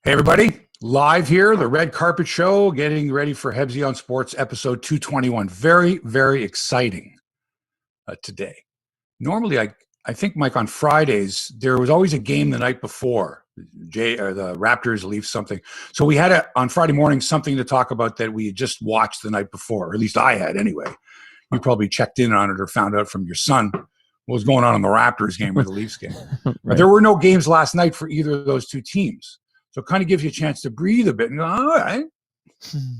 Hey, everybody. Live here, the Red Carpet Show, getting ready for Hebsy on Sports, episode 221. Very, very exciting today. Normally, I think, Mike, on Fridays, there was always a game the night before. The Raptors leave something. So we had, on Friday morning, something to talk about that we had just watched the night before, or at least I had anyway. You probably checked in on it or found out from your son what was going on in the Raptors game or the Leafs game. Right. But there were no games last night for either of those two teams. So it kind of gives you a chance to breathe a bit and go, all right,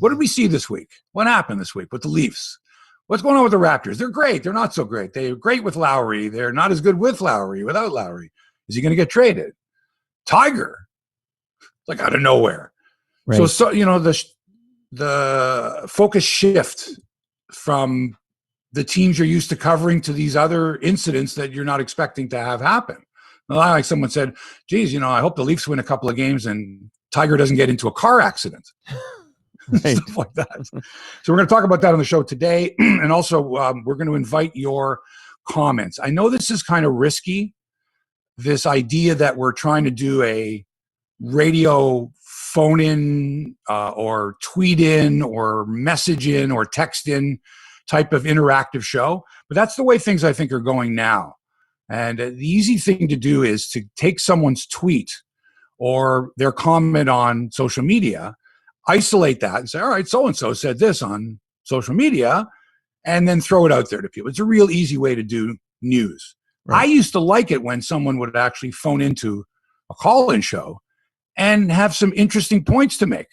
what did we see this week? What happened this week with the Leafs? What's going on with the Raptors? They're great. They're not so great. They're great with Lowry. They're not as good with Lowry, without Lowry. Is he going to get traded? Tiger, like out of nowhere. Right. So you know, the focus shift from the teams you're used to covering to these other incidents that you're not expecting to have happen. Like someone said, geez, you know, I hope the Leafs win a couple of games and Tiger doesn't get into a car accident. Right. Stuff like that. So we're going to talk about that on the show today. And also we're going to invite your comments. I know this is kind of risky, this idea that we're trying to do a radio phone in or tweet in or message in or text in type of interactive show. But that's the way things I think are going now. And the easy thing to do is to take someone's tweet or their comment on social media, isolate that and say, all right, so-and-so said this on social media, and then throw it out there to people. It's a real easy way to do news. Right. I used to like it when someone would actually phone into a call-in show and have some interesting points to make.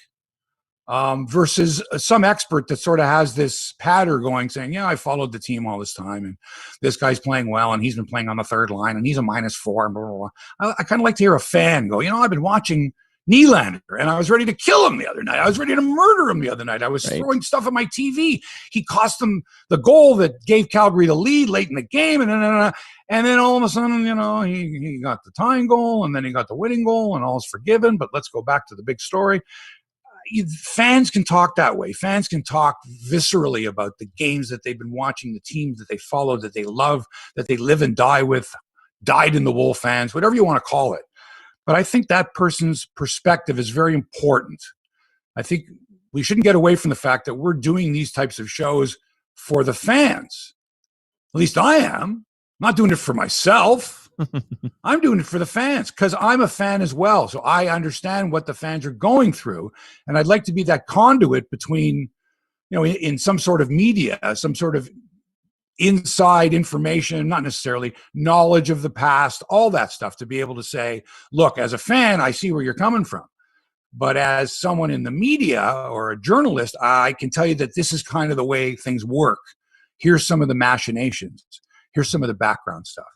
Versus some expert that sort of has this patter going saying, yeah, I followed the team all this time and this guy's playing well and he's been playing on the third line and he's a -4 and blah, blah, blah. I kind of like to hear a fan go, you know, I've been watching Nylander and I was ready to kill him the other night. I was ready to murder him the other night. I was throwing stuff at my TV. He cost them the goal that gave Calgary the lead late in the game. And then all of a sudden, you know, he got the tying goal and then he got the winning goal and all's forgiven. But let's go back to the big story. Fans can talk that way. Fans can talk viscerally about the games that they've been watching, the teams that they follow, that they love, that they live and die with, dyed in the wool fans, whatever you want to call it. But I think that person's perspective is very important. I think we shouldn't get away from the fact that we're doing these types of shows for the fans. At least I am. I'm not doing it for myself. I'm doing it for the fans because I'm a fan as well. So I understand what the fans are going through. And I'd like to be that conduit between, you know, in some sort of media, some sort of inside information, not necessarily knowledge of the past, all that stuff, to be able to say, look, as a fan, I see where you're coming from. But as someone in the media or a journalist, I can tell you that this is kind of the way things work. Here's some of the machinations. Here's some of the background stuff.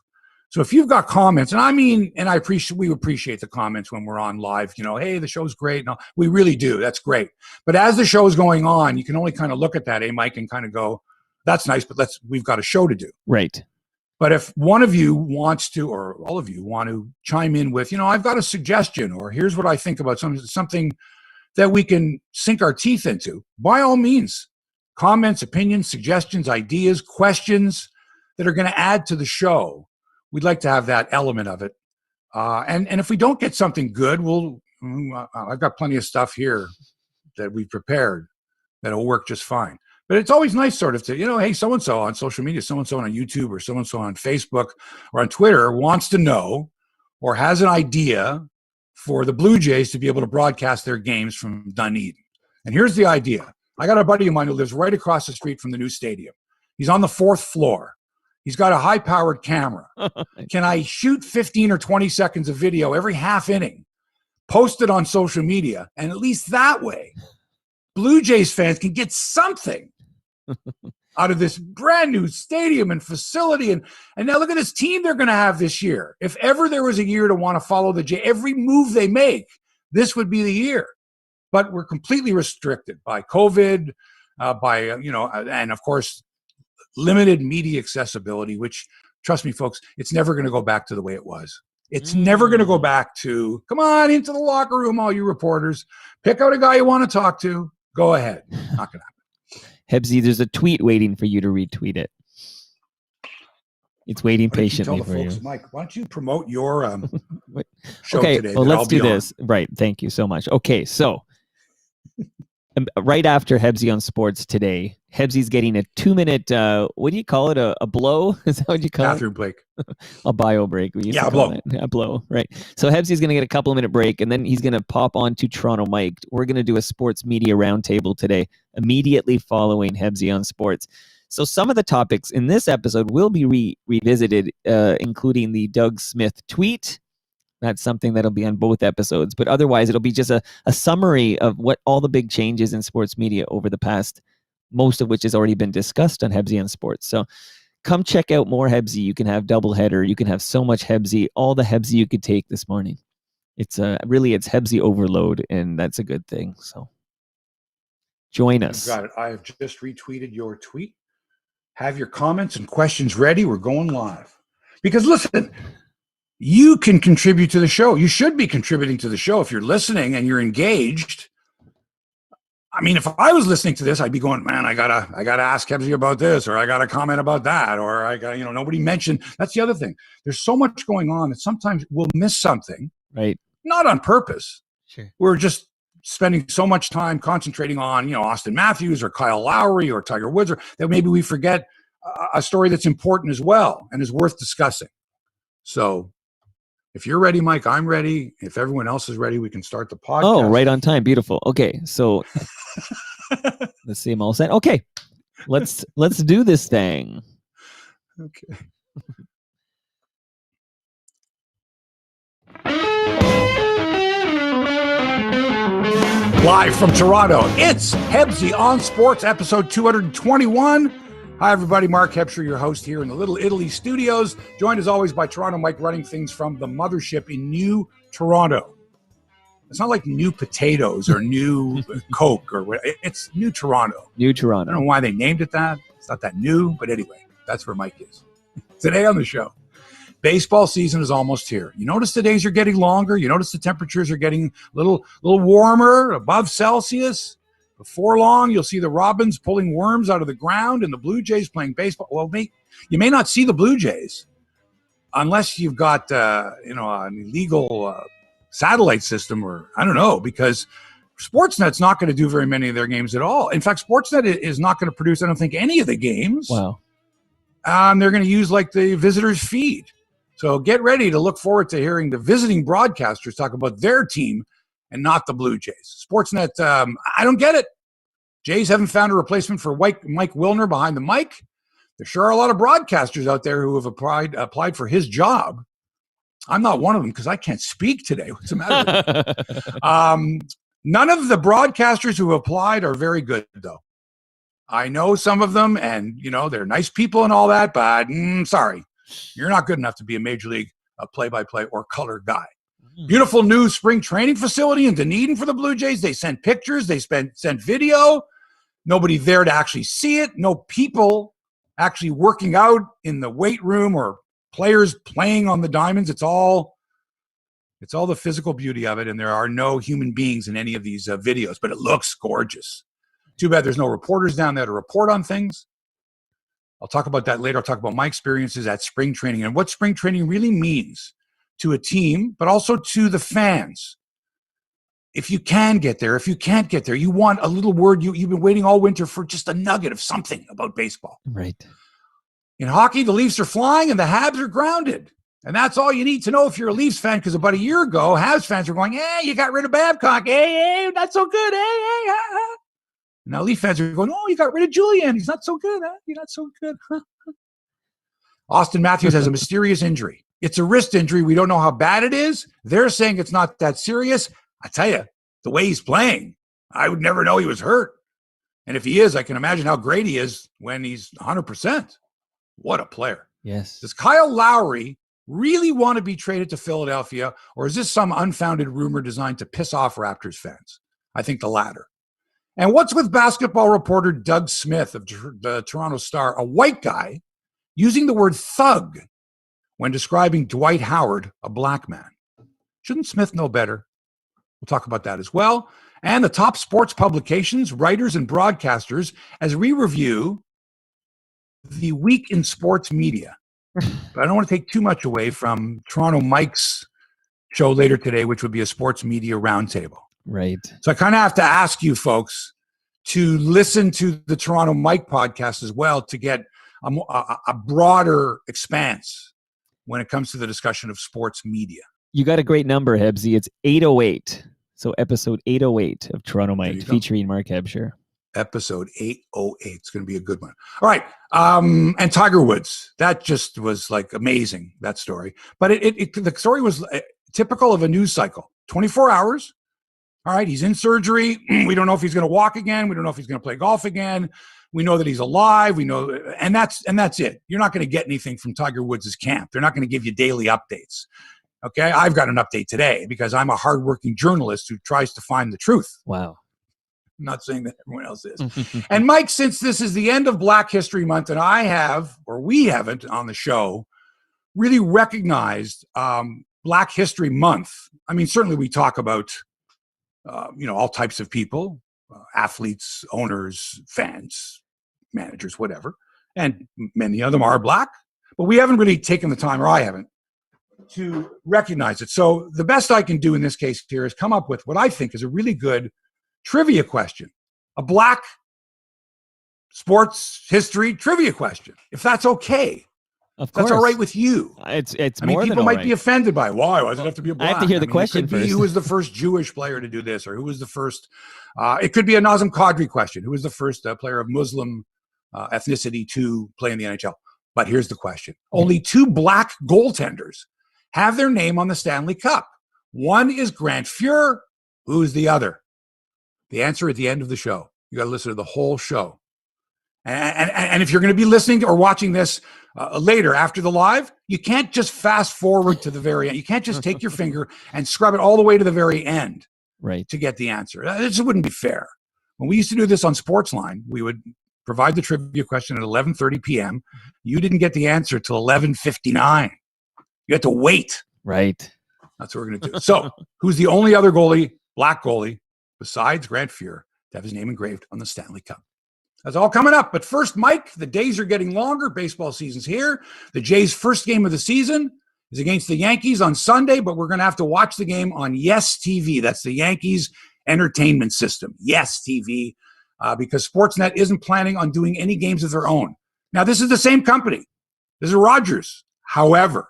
So if you've got comments, and we appreciate the comments when we're on live, you know, hey, the show's great. No, we really do. That's great. But as the show is going on, you can only kind of look at that, Mike, and kind of go, that's nice, but we've got a show to do. Right. But if one of you wants to, or all of you want to chime in with, you know, I've got a suggestion, or here's what I think about something that we can sink our teeth into, by all means, comments, opinions, suggestions, ideas, questions that are going to add to the show. We'd like to have that element of it. And if we don't get something good, I've got plenty of stuff here that we've prepared that'll work just fine. But it's always nice sort of to, you know, hey, so-and-so on social media, so-and-so on YouTube or so-and-so on Facebook or on Twitter wants to know or has an idea for the Bluejays to be able to broadcast their games from Dunedin. And here's the idea. I got a buddy of mine who lives right across the street from the new stadium. He's on the 4th floor. He's got a high-powered camera. Can I shoot 15 or 20 seconds of video every half inning, post it on social media, and at least that way, Blue Jays fans can get something out of this brand new stadium and facility. And now look at this team they're going to have this year. If ever there was a year to want to follow the Jays, every move they make, this would be the year. But we're completely restricted by COVID, and of course, limited media accessibility, which, trust me, folks, it's never going to go back to the way it was. It's never going to go back to, come on into the locker room, all you reporters. Pick out a guy you want to talk to. Go ahead. Not going to happen. Hebsy, there's a tweet waiting for you to retweet it. It's waiting Why don't you patiently tell the for folks, you. Mike, why don't you promote your show Okay, today? well, that let's I'll be do this. Right. Thank you so much. Okay, so right after Hebsy on Sports today, Hebsy's getting a 2-minute, what do you call it? A blow? Is that what you call Bathroom break. A bio break. We used to a call blow. it a blow, right? So Hebsy's going to get a couple of minute break, and then he's going to pop on to Toronto Mike. We're going to do a sports media roundtable today, immediately following Hebsy on Sports. So some of the topics in this episode will be revisited, including the Doug Smith tweet. That's something that'll be on both episodes. But otherwise, it'll be just a summary of what all the big changes in sports media over the past, most of which has already been discussed on Hebsy on Sports. So come check out more Hebsy. You can have doubleheader. You can have so much Hebsy, all the Hebsy you could take this morning. It's it's Hebsy overload, and that's a good thing. So join us. Got it. I have just retweeted your tweet. Have your comments and questions ready. We're going live. Because listen, you can contribute to the show. You should be contributing to the show if you're listening and you're engaged. I mean, if I was listening to this, I'd be going, man, I gotta ask Hebsy about this, or I gotta comment about that, or I got, nobody mentioned. That's the other thing. There's so much going on that sometimes we'll miss something. Right. Not on purpose. Sure. We're just spending so much time concentrating on, Auston Matthews or Kyle Lowry or Tiger Woods, or that maybe we forget a story that's important as well and is worth discussing. So if you're ready, Mike, I'm ready. If everyone else is ready, we can start the podcast. Oh, right on time. Beautiful. Okay, so let's see. I'm all set. Okay, let's do this thing. Okay. Live from Toronto, it's Hebsy on Sports, episode 221. Hi, everybody. Mark Hebsher, your host here in the Little Italy studios, joined as always by Toronto Mike, running things from the mothership in New Toronto. It's not like New Potatoes or New Coke or what. It's New Toronto. New Toronto. I don't know why they named it that. It's not that new, but anyway, that's where Mike is. Today on the show, baseball season is almost here. You notice the days are getting longer. You notice the temperatures are getting a little warmer, above Celsius. Before long, you'll see the robins pulling worms out of the ground and the Bluejays playing baseball. Well, you may not see the Bluejays unless you've got an illegal satellite system, or I don't know, because Sportsnet's not going to do very many of their games at all. In fact, Sportsnet is not going to produce, I don't think, any of the games. Wow. They're going to use like the visitors feed. So get ready to look forward to hearing the visiting broadcasters talk about their team and not the Blue Jays. Sportsnet, I don't get it. Jays haven't found a replacement for Mike Wilner behind the mic. There sure are a lot of broadcasters out there who have applied for his job. I'm not one of them because I can't speak today. What's the matter with me? None of the broadcasters who applied are very good, though. I know some of them, and, they're nice people and all that, but sorry. You're not good enough to be a major league play-by-play or color guy. Beautiful new spring training facility in Dunedin for the Blue Jays. They sent pictures. They sent video. Nobody there to actually see it. No people actually working out in the weight room or players playing on the diamonds. It's all the physical beauty of it, and there are no human beings in any of these videos, but it looks gorgeous. Too bad there's no reporters down there to report on things. I'll talk about that later. I'll talk about my experiences at spring training and what spring training really means to a team, but also to the fans. If you can get there, if you can't get there, you want a little word. You've been waiting all winter for just a nugget of something about baseball. Right. In hockey, the Leafs are flying and the Habs are grounded. And that's all you need to know if you're a Leafs fan, because about a year ago, Habs fans were going, hey, you got rid of Babcock. Hey, not so good. Hey. Now Leaf fans are going, oh, you got rid of Julian. He's not so good. Huh? You're not so good. Auston Matthews has a mysterious injury. It's a wrist injury. We don't know how bad it is. They're saying it's not that serious. I tell you, the way he's playing, I would never know he was hurt. And if he is, I can imagine how great he is when he's 100%. What a player. Yes. Does Kyle Lowry really want to be traded to Philadelphia, or is this some unfounded rumor designed to piss off Raptors fans? I think the latter. And what's with basketball reporter Doug Smith of the Toronto Star, a white guy, using the word thug when describing Dwight Howard, a black man? Shouldn't Smith know better? We'll talk about that as well. And the top sports publications, writers, and broadcasters as we review the week in sports media. But I don't want to take too much away from Toronto Mike's show later today, which would be a sports media roundtable. Right. So I kind of have to ask you folks to listen to the Toronto Mike podcast as well to get a broader expanse when it comes to the discussion of sports media. You got a great number, Hebsy. It's 808. So episode 808 of Toronto Mike featuring Mark Hebscher. Episode 808. It's going to be a good one. All right. And Tiger Woods. That just was like amazing, that story. But the story was typical of a news cycle. 24 hours. All right. He's in surgery. We don't know if he's going to walk again. We don't know if he's going to play golf again. We know that he's alive. We know, and that's it. You're not going to get anything from Tiger Woods' camp. They're not going to give you daily updates. Okay. I've got an update today because I'm a hardworking journalist who tries to find the truth. Wow. I'm not saying that everyone else is. And Mike, since this is the end of Black History Month, and we haven't on the show really recognized Black History Month. I mean, certainly we talk about, all types of people, athletes, owners, fans, managers, whatever. And many of them are Black, but we haven't really taken the time, or I haven't, to recognize it. So the best I can do in this case here is come up with what I think is a really good trivia question, a Black sports history trivia question, if that's okay. Of course. That's all right with you. It's I mean, people might be offended by why does it have to be a Black? I have to hear the question first. Who was the first Jewish player to do this, or who was the first? It could be a Nazem Kadri question. Who was the first player of Muslim ethnicity to play in the NHL? But here's the question: only 2 Black goaltenders have their name on the Stanley Cup. One is Grant Fuhr. Who's the other? The answer at the end of the show. You got to listen to the whole show. And if you're going to be listening or watching this later after the live, you can't just fast forward to the very end. You can't just take your finger and scrub it all the way to the very end, right, to get the answer. It just wouldn't be fair. When we used to do this on Sportsline, we would provide the trivia question at 11:30 p.m. You didn't get the answer till 11:59. You had to wait. Right. That's what we're going to do. So, who's the only other goalie, Black goalie, besides Grant Fuhr, to have his name engraved on the Stanley Cup? That's all coming up. But first, Mike, the days are getting longer. Baseball season's here. The Jays' first game of the season is against the Yankees on Sunday, but we're going to have to watch the game on YES TV. That's the Yankees entertainment system, YES TV, because Sportsnet isn't planning on doing any games of their own. Now, this is the same company. This is Rogers. However,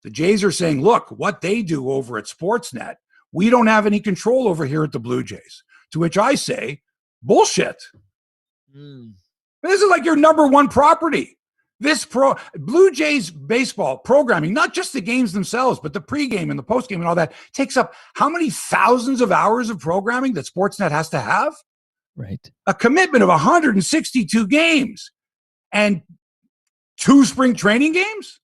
the Jays are saying, look, what they do over at Sportsnet, we don't have any control over here at the Blue Jays. To which I say, bullshit. This is like your number one property. This Blue Jays baseball programming, not just the games themselves, but the pregame and the postgame and all that, takes up how many thousands of hours of programming that Sportsnet has to have? Right. A commitment of 162 games and 2 spring training games?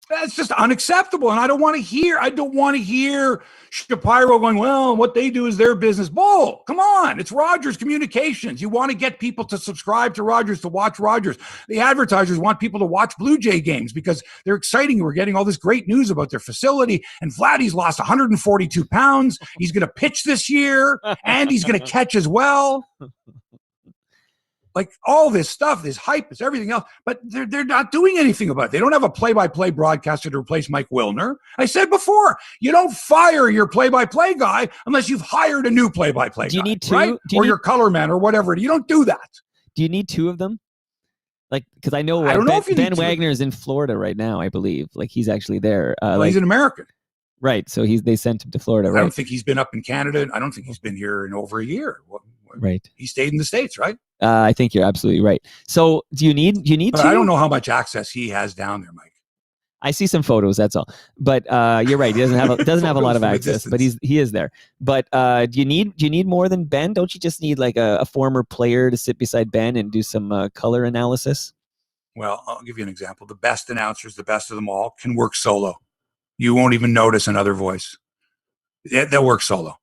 That's just unacceptable. And I don't want to hear Shapiro going, well, what they do is their business. Bull. Come on. It's Rogers Communications. You want to get people to subscribe to Rogers, to watch Rogers. The advertisers want people to watch Blue Jay games because they're exciting. We're getting all this great news about their facility. And Vladdy's lost 142 pounds. He's going to pitch this year and he's going to catch as well. Like all this stuff, this hype, this everything else, but they're not doing anything about it. They don't have a play-by-play broadcaster to replace Mike Wilner. I said before, you don't fire your play-by-play guy unless you've hired a new play-by-play guy. Do you need 2? Right? Your color man or whatever. You don't do that. Do you need 2 of them? Like, because I know Ben Wagner is in Florida right now, I believe. Like, he's actually there. He's an American. Right. So they sent him to Florida, right? I don't think he's been up in Canada. I don't think he's been here in over a year. Right. He stayed in the States, right? I think you're absolutely right. So do you need but 2? I don't know how much access he has down there, Mike. I see some photos, that's all. But you're right. He doesn't have a lot of access, but he is there. But do you need more than Ben? Don't you just need like a former player to sit beside Ben and do some color analysis? Well, I'll give you an example. The best announcers, the best of them all, can work solo. You won't even notice another voice. They'll work solo.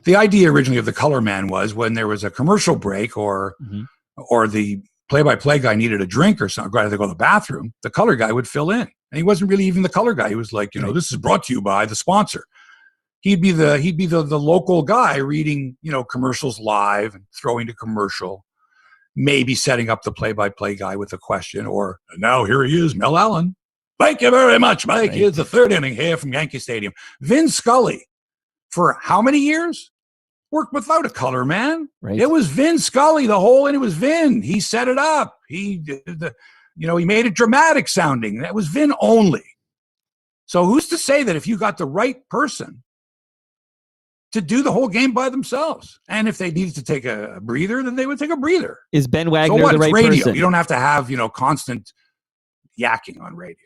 The idea originally of the color man was when there was a commercial break or the play-by-play guy needed a drink or something, had to go to the bathroom, the color guy would fill in. And he wasn't really even the color guy. He was like, this is brought to you by the sponsor. He'd be the local guy reading, commercials live and throwing to commercial. maybe setting up the play-by-play guy with a question, or now here he is, Mel Allen. Thank you very much, Mike. Right. Here's the third inning here from Yankee Stadium. Vin Scully, for how many years? Worked without a color, man. Right. It was Vin Scully the whole, and it was Vin. He set it up. He made it dramatic sounding. That was Vin only. So who's to say that if you got the right person to do the whole game by themselves, and if they needed to take a breather, then they would take a breather. Is Ben Wagner So what? the right It's radio. person? You don't have to have constant yakking on radio.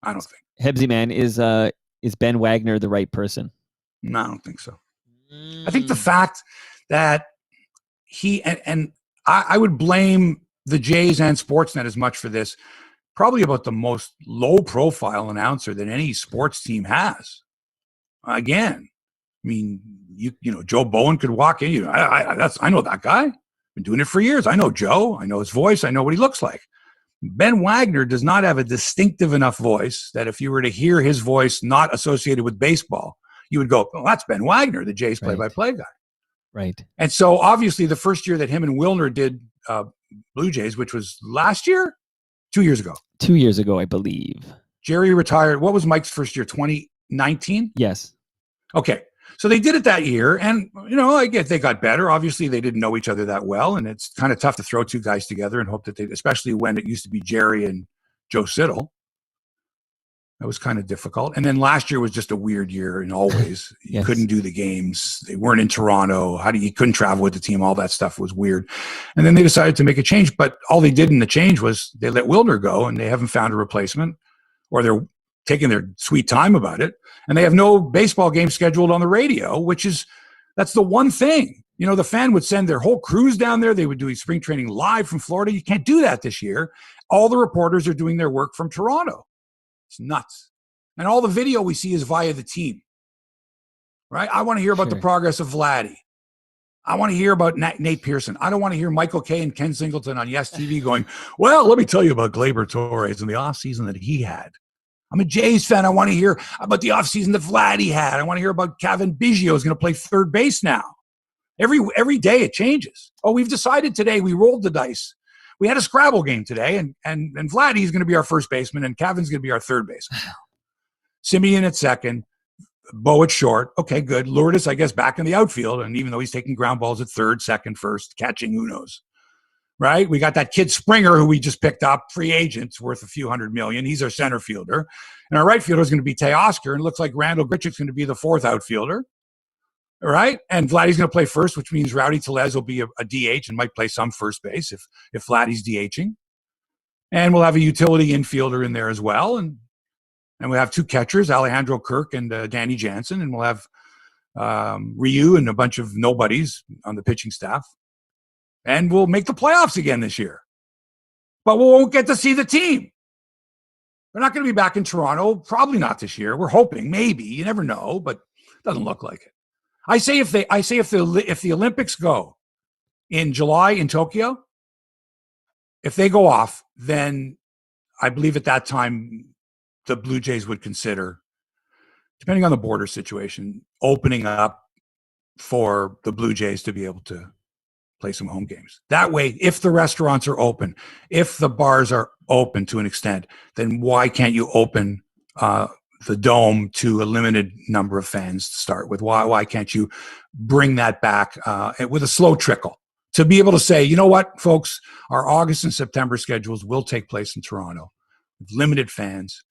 I don't think. Hebsy man, is Ben Wagner the right person? No, I don't think so. I think the fact that he and I would blame the Jays and Sportsnet as much for this. Probably about the most low-profile announcer that any sports team has. Again, I mean, Joe Bowen could walk in. I know that guy. Been doing it for years. I know Joe. I know his voice. I know what he looks like. Ben Wagner does not have a distinctive enough voice that if you were to hear his voice not associated with baseball, you would go, "Oh, that's Ben Wagner, the Jays play-by-play guy." Right. And so, obviously, the first year that him and Wilner did Bluejays, which was last year, 2 years ago. 2 years ago, I believe. Jerry retired. What was Mike's first year? 2019? Yes. Okay. So they did it that year. And, I guess they got better. Obviously, they didn't know each other that well. And it's kind of tough to throw two guys together and hope that especially when it used to be Jerry and Joe Siddall. That was kind of difficult. And then last year was just a weird year in all ways. You Yes. couldn't do the games. They weren't in Toronto. You couldn't travel with the team. All that stuff was weird. And then they decided to make a change. But all they did in the change was they let Wilner go, and they haven't found a replacement, or they're taking their sweet time about it. And they have no baseball game scheduled on the radio, that's the one thing. The fan would send their whole crews down there. They would do spring training live from Florida. You can't do that this year. All the reporters are doing their work from Toronto. It's nuts. And all the video we see is via the team, right? I want to hear about the progress of Vladdy. I want to hear about Nate Pearson. I don't want to hear Michael Kay and Ken Singleton on Yes TV going, well, let me tell you about Gleyber Torres and the offseason that he had. I'm a Jays fan. I want to hear about the offseason that Vladdy had. I want to hear about Kevin Biggio is going to play third base now. Every day it changes. Oh, we've decided today, we rolled the dice. We had a Scrabble game today, and Vladdy is going to be our first baseman, and Kevin's going to be our third baseman. Simeon at second, Bo at short. Okay, good. Lourdes, I guess, back in the outfield, and even though he's taking ground balls at third, second, first, catching, who knows, right? We got that kid Springer, who we just picked up, free agent, worth a few $100 million. He's our center fielder. And our right fielder is going to be Teoscar, and it looks like Randall Grichuk's going to be the fourth outfielder. All right. And Vladdy's going to play first, which means Rowdy Tellez will be a DH and might play some first base if Vladdy's DHing. And we'll have a utility infielder in there as well. And we'll have two catchers, Alejandro Kirk and Danny Jansen. And we'll have Ryu and a bunch of nobodies on the pitching staff. And we'll make the playoffs again this year. But we won't get to see the team. They're not going to be back in Toronto. Probably not this year. We're hoping, maybe. You never know, but it doesn't look like it. I say if the Olympics go in July in Tokyo, if they go off, then I believe at that time the Blue Jays would consider, depending on the border situation, opening up for the Blue Jays to be able to play some home games. That way, if the restaurants are open, if the bars are open to an extent, then why can't you open the Dome to a limited number of fans to start with? Why can't you bring that back with a slow trickle to be able to say, you know what, folks, our August and September schedules will take place in Toronto with limited fans.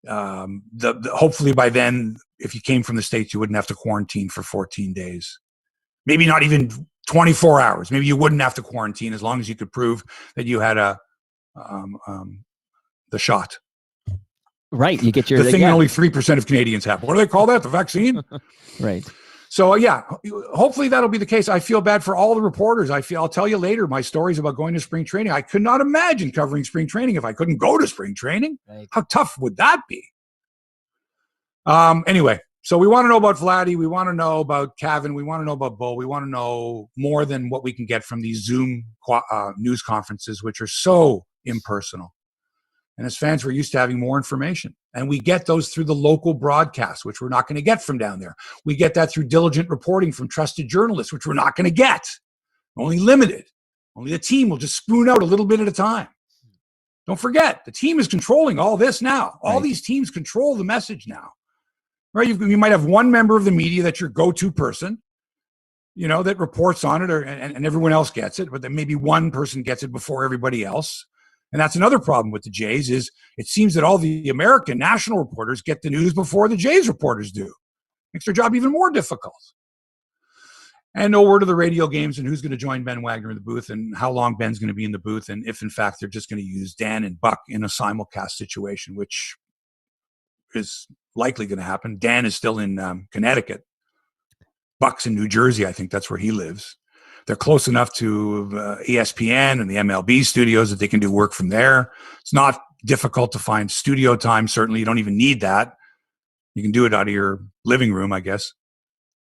Hopefully by then, if you came from the States, you wouldn't have to quarantine for 14 days. Maybe not even 24 hours. Maybe you wouldn't have to quarantine as long as you could prove that you had the shot. Right. You get your the thing that only 3% of Canadians have. What do they call that? The vaccine? Right. So, yeah, hopefully that'll be the case. I feel bad for all the reporters. I'll tell you later my stories about going to spring training. I could not imagine covering spring training if I couldn't go to spring training. Right. How tough would that be? Anyway, so we want to know about Vladdy. We want to know about Kevin. We want to know about Bo. We want to know more than what we can get from these Zoom news conferences, which are so impersonal. And as fans, we're used to having more information. And we get those through the local broadcasts, which we're not going to get from down there. We get that through diligent reporting from trusted journalists, which we're not going to get. Only limited. Only the team will just spoon out a little bit at a time. Don't forget, the team is controlling all this now. All these teams control the message now. Right? You might have one member of the media that's your go-to person, that reports on it, and everyone else gets it, but then maybe one person gets it before everybody else. And that's another problem with the Jays is it seems that all the American national reporters get the news before the Jays reporters do. Makes their job even more difficult. And no word of the radio games and who's going to join Ben Wagner in the booth and how long Ben's going to be in the booth and if, in fact, they're just going to use Dan and Buck in a simulcast situation, which is likely going to happen. Dan is still in Connecticut. Buck's in New Jersey. I think that's where he lives. They're close enough to ESPN and the MLB studios that they can do work from there. It's not difficult to find studio time. Certainly, you don't even need that. You can do it out of your living room, I guess.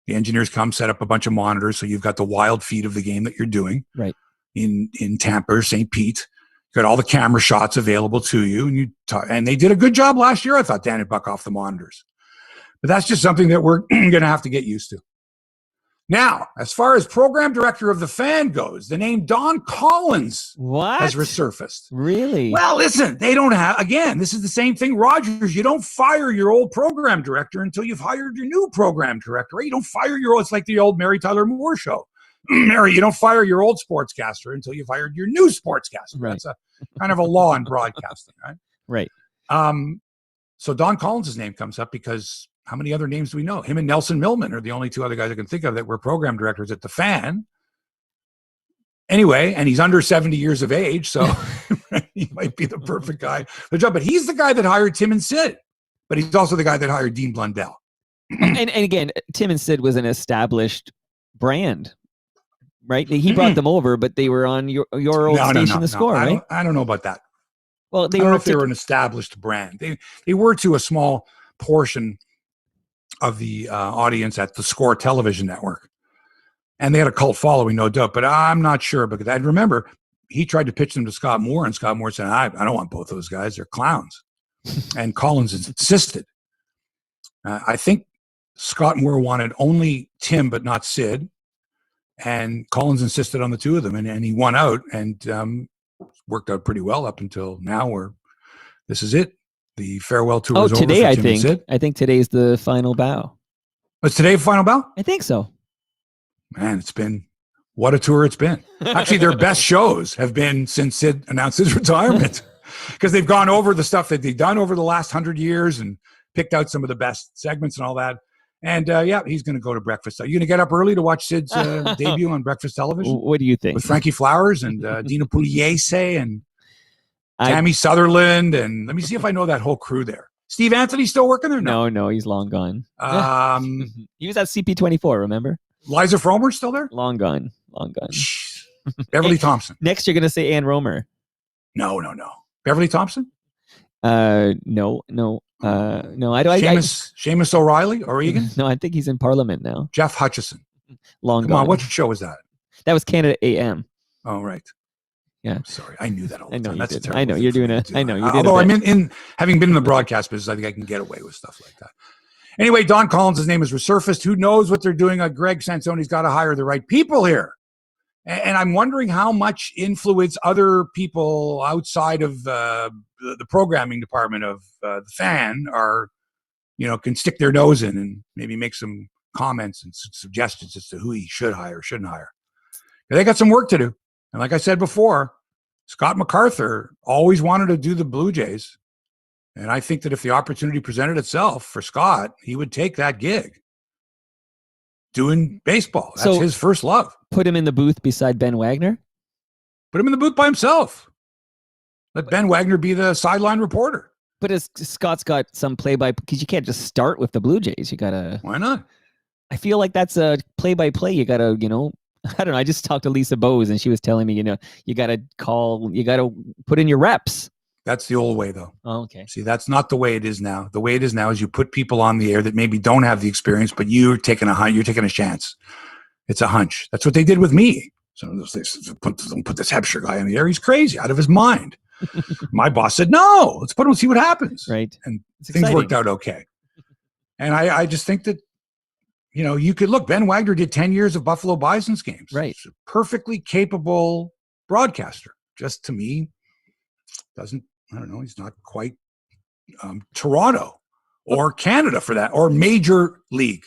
The engineers come, set up a bunch of monitors, so you've got the wild feed of the game that you're doing. Right. In Tampa or St. Pete. Got all the camera shots available to you, and they did a good job last year, I thought, Dan and Buck off the monitors. But that's just something that we're going to have to get used to. Now, as far as program director of the Fan goes, the name Don Collins has resurfaced. Really? Well, listen, they don't have, again, this is the same thing, Rogers. You don't fire your old program director until you've hired your new program director, right? You don't fire your old, it's like the old Mary Tyler Moore show. Mary, you don't fire your old sportscaster until you've hired your new sportscaster. Right. That's a kind of a law in broadcasting, right? Right. So Don Collins' name comes up because how many other names do we know? Him and Nelson Millman are the only two other guys I can think of that were program directors at the Fan. Anyway, and he's under 70 years of age, so he might be the perfect guy for the job. But he's the guy that hired Tim and Sid. But he's also the guy that hired Dean Blundell. and again, Tim and Sid was an established brand, right? He brought them over, but they were on your old station, The Score, right? I don't know about that. Well, I don't know if they were an established brand. They were to a small portion of the audience at the Score television network. And they had a cult following, no doubt, but I'm not sure because I remember he tried to pitch them to Scott Moore, and Scott Moore said, I don't want both those guys. They're clowns. And Collins insisted. I think Scott Moore wanted only Tim, but not Sid. And Collins insisted on the two of them, and he won out and worked out pretty well up until now where this is it. The farewell tour is over. Today, for Tim and Sid. I think today's the final bow. Is today the final bow? I think so. Man, what a tour it's been. Actually, their best shows have been since Sid announced his retirement because they've gone over the stuff that they've done over the last 100 years and picked out some of the best segments and all that. And he's going to go to breakfast. Are you going to get up early to watch Sid's debut on breakfast television? What do you think? With Frankie Flowers and Dina Pugliese and Tammy Sutherland. And let me see if I know that whole crew there. Steve Anthony still working there? No, he's long gone. He was at CP24, remember? Liza Fromer still there? Long gone. Beverly Thompson. Next, you're going to say Ann Romer. No. Beverly Thompson? No. Seamus O'Reilly or Egan? No, I think he's in Parliament now. Jeff Hutchison. Come on, what show was that? That was Canada AM. Oh, right. Yeah. I'm sorry, I knew that all the time. That's a I know you're doing it. I know you did. Although I'm in having been in the broadcast business, I think I can get away with stuff like that. Anyway, Don Collins' name has resurfaced. Who knows what they're doing? Greg Sansoni's got to hire the right people here. And I'm wondering how much influence other people outside of the programming department of the Fan can stick their nose in and maybe make some comments and suggestions as to who he should hire, shouldn't hire. They got some work to do. And like I said before, Scott MacArthur always wanted to do the Bluejays. And I think that if the opportunity presented itself for Scott, he would take that gig. Doing baseball. That's his first love. Put him in the booth beside Ben Wagner? Put him in the booth by himself. Let Ben Wagner be the sideline reporter. But as Scott's got some because you can't just start with the Blue Jays. You got to... Why not? I feel like that's a play-by-play. You got to, I don't know. I just talked to Lisa Bowes and she was telling me, you got to put in your reps. That's the old way, though. Oh, okay. See, that's not the way it is now. The way it is now is you put people on the air that maybe don't have the experience, but you're taking a chance. It's a hunch. That's what they did with me. So don't put this Hebsy guy on the air. He's crazy, out of his mind. My boss said, no, let's put him and see what happens. Right. And things worked out okay. And I just think that, you could look, Ben Wagner did 10 years of Buffalo Bison's games. Right. Perfectly capable broadcaster. Just to me, I don't know, he's not quite Toronto or Canada for that, or major league.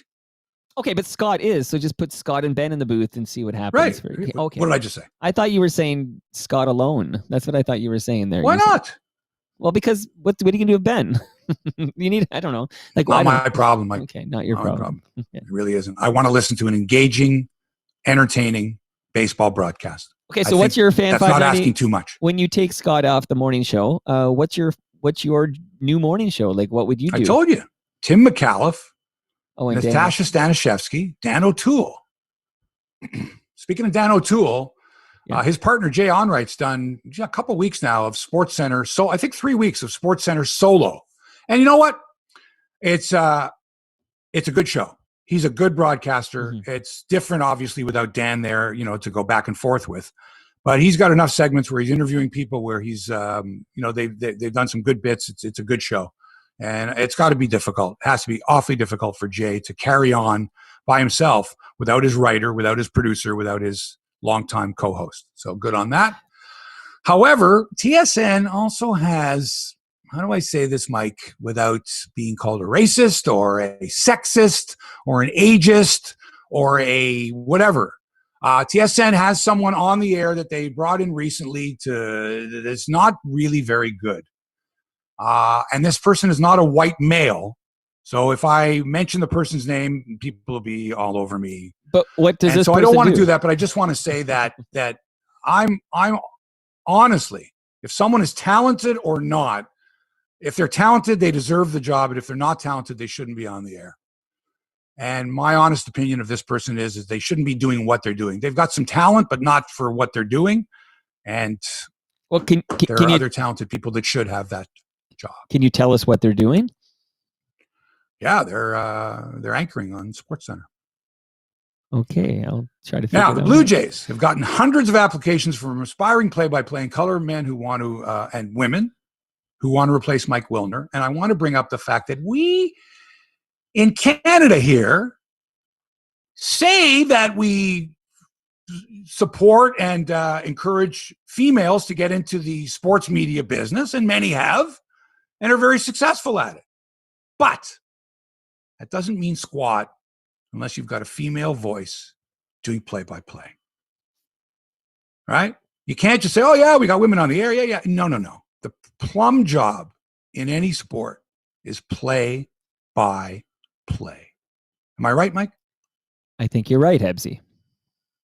Okay, but Scott is, so just put Scott and Ben in the booth and see what happens. Right. Okay. What did I just say? I thought you were saying Scott alone. That's what I thought you were saying there. Why not? Well, because what are you gonna do with Ben? You need, I don't know. Like, not my problem, Mike. Okay, not your problem. Okay. It really isn't. I want to listen to an engaging, entertaining baseball broadcast. Okay, so what's your fan? That's not asking too much. When you take Scott off the morning show, what's your new morning show? Like, what would you do? I told you, Tim McAuliffe, and Natasha Stanishevsky, Dan O'Toole. Speaking of Dan O'Toole, his partner Jay Onright's done a couple weeks now of SportsCenter. So I think 3 weeks of SportsCenter solo. And you know what? It's a good show. He's a good broadcaster. Mm-hmm. It's different, obviously, without Dan there, to go back and forth with. But he's got enough segments where he's interviewing people, where he's, they've done some good bits. It's a good show. And it's got to be difficult. It has to be awfully difficult for Jay to carry on by himself without his writer, without his producer, without his longtime co-host. So good on that. However, TSN also has, how do I say this, Mike, without being called a racist or a sexist or an ageist or a whatever? TSN has someone on the air that they brought in recently that's not really very good. And this person is not a white male. So if I mention the person's name, people will be all over me. But what does this? So I don't want to do that, but I just want to say that I'm honestly, if someone is talented or not, if they're talented, they deserve the job. And if they're not talented, they shouldn't be on the air. And my honest opinion of this person is they shouldn't be doing what they're doing. They've got some talent, but not for what they're doing. And there are other talented people that should have that job. Can you tell us what they're doing? Yeah, they're anchoring on SportsCenter. Okay, I'll try to figure Now, the Bluejays have gotten hundreds of applications from aspiring play-by-play and color men who want to, and women who want to replace Mike Wilner. And I want to bring up the fact that we, in Canada here, say that we support and encourage females to get into the sports media business, and many have, and are very successful at it. But that doesn't mean squat unless you've got a female voice doing play-by-play. Right? You can't just say, oh, yeah, we got women on the air. Yeah. No. The plum job in any sport is play-by-play. Am I right, Mike? I think you're right, Hebsy.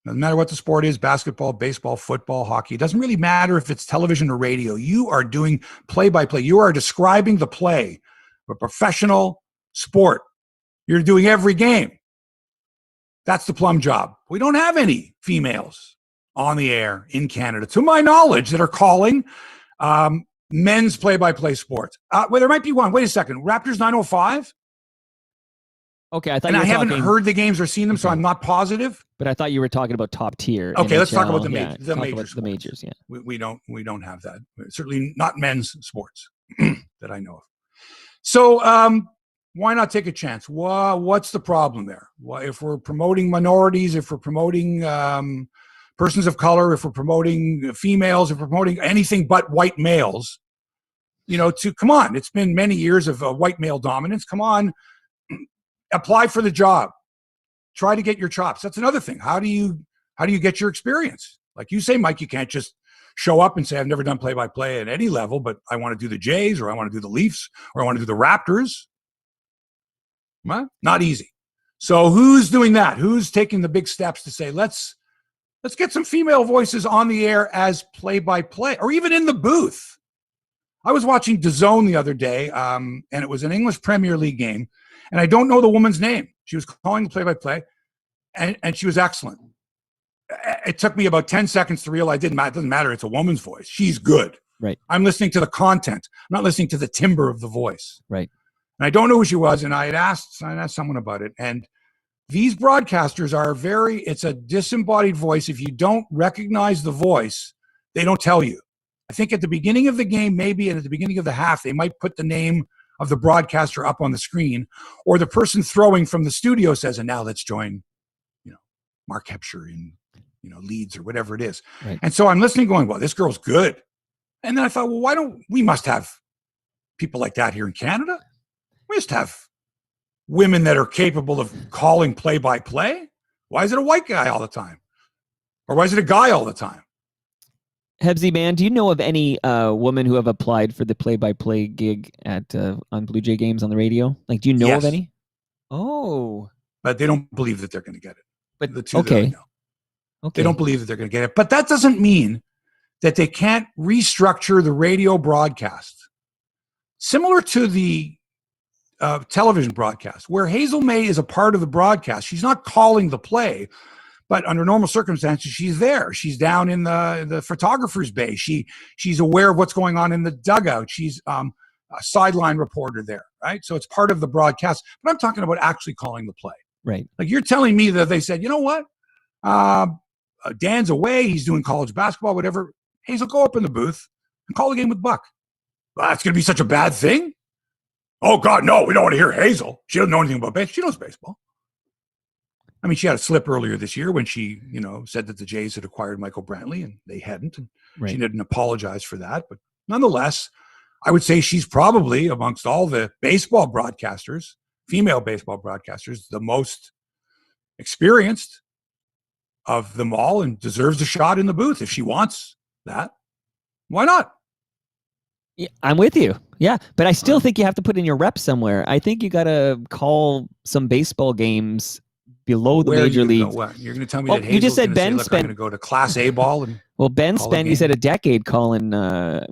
Doesn't matter what the sport is, basketball, baseball, football, hockey. It doesn't really matter if it's television or radio. You are doing play-by-play. You are describing the play of a professional sport. You're doing every game. That's the plum job. We don't have any females on the air in Canada, to my knowledge, that are calling men's play-by-play sports. Well, there might be one. Wait a second. Raptors 905? Okay, I thought. And I haven't heard the games or seen them, so I'm not positive. But I thought you were talking about top tier. Okay, NHL, let's talk about the majors. The majors, yeah. We don't have that. Certainly not men's sports that I know of. So why not take a chance? What's the problem there? If we're promoting minorities, if we're promoting persons of color, if we're promoting females, if we're promoting anything but white males, come on. It's been many years of white male dominance. Come on. Apply for the job. Try to get your chops. That's another thing. How do you get your experience? Like you say, Mike, you can't just show up and say, I've never done play-by-play at any level, but I want to do the Jays, or I want to do the Leafs, or I want to do the Raptors. Well, not easy. So who's doing that? Who's taking the big steps to say, let's get some female voices on the air as play-by-play, or even in the booth? I was watching DAZN the other day, and it was an English Premier League game. And I don't know the woman's name. She was calling the play-by-play, and she was excellent. It took me about 10 seconds to realize it doesn't matter. It's a woman's voice. She's good. Right. I'm listening to the content. I'm not listening to the timbre of the voice. Right. And I don't know who she was, and I asked someone about it. And these broadcasters it's a disembodied voice. If you don't recognize the voice, they don't tell you. I think at the beginning of the game, maybe, and at the beginning of the half, they might put the name of the broadcaster up on the screen, or the person throwing from the studio says, and now let's join, Mark Hebsy in leads or whatever it is. Right. And so I'm listening going, well, this girl's good. And then I thought, well, we must have people like that here in Canada. We just have women that are capable of calling play-by-play. Why is it a white guy all the time? Or why is it a guy all the time? Hebsy, man, do you know of any women who have applied for the play-by-play gig at on Blue Jay games on the radio? Like, do you know of any? Oh. But they don't believe that they're going to get it. But the two okay. that I know. Okay. They don't believe that they're going to get it. But that doesn't mean that they can't restructure the radio broadcast. Similar to the television broadcast, where Hazel May is a part of the broadcast. She's not calling the play, but under normal circumstances, she's there. She's down in the photographer's bay. She's aware of what's going on in the dugout. She's a sideline reporter there, right? So it's part of the broadcast. But I'm talking about actually calling the play. Right. Like you're telling me that they said, you know what? Dan's away. He's doing college basketball, whatever. Hazel, go up in the booth and call the game with Buck. Well, that's going to be such a bad thing? Oh, God, no, we don't want to hear Hazel. She doesn't know anything about baseball. She knows baseball. I mean, she had a slip earlier this year when she, said that the Jays had acquired Michael Brantley, and they hadn't. And she didn't apologize for that. But nonetheless, I would say she's probably, amongst all the baseball broadcasters, female baseball broadcasters, the most experienced of them all and deserves a shot in the booth if she wants that. Why not? Yeah, I'm with you. Yeah, but I still think you have to put in your rep somewhere. I think you got to call some baseball games below the major leagues. You're going to tell me that Hazel's you just said Ben spent. I'm going to go to Class A ball and Ben spent. You said a decade calling. I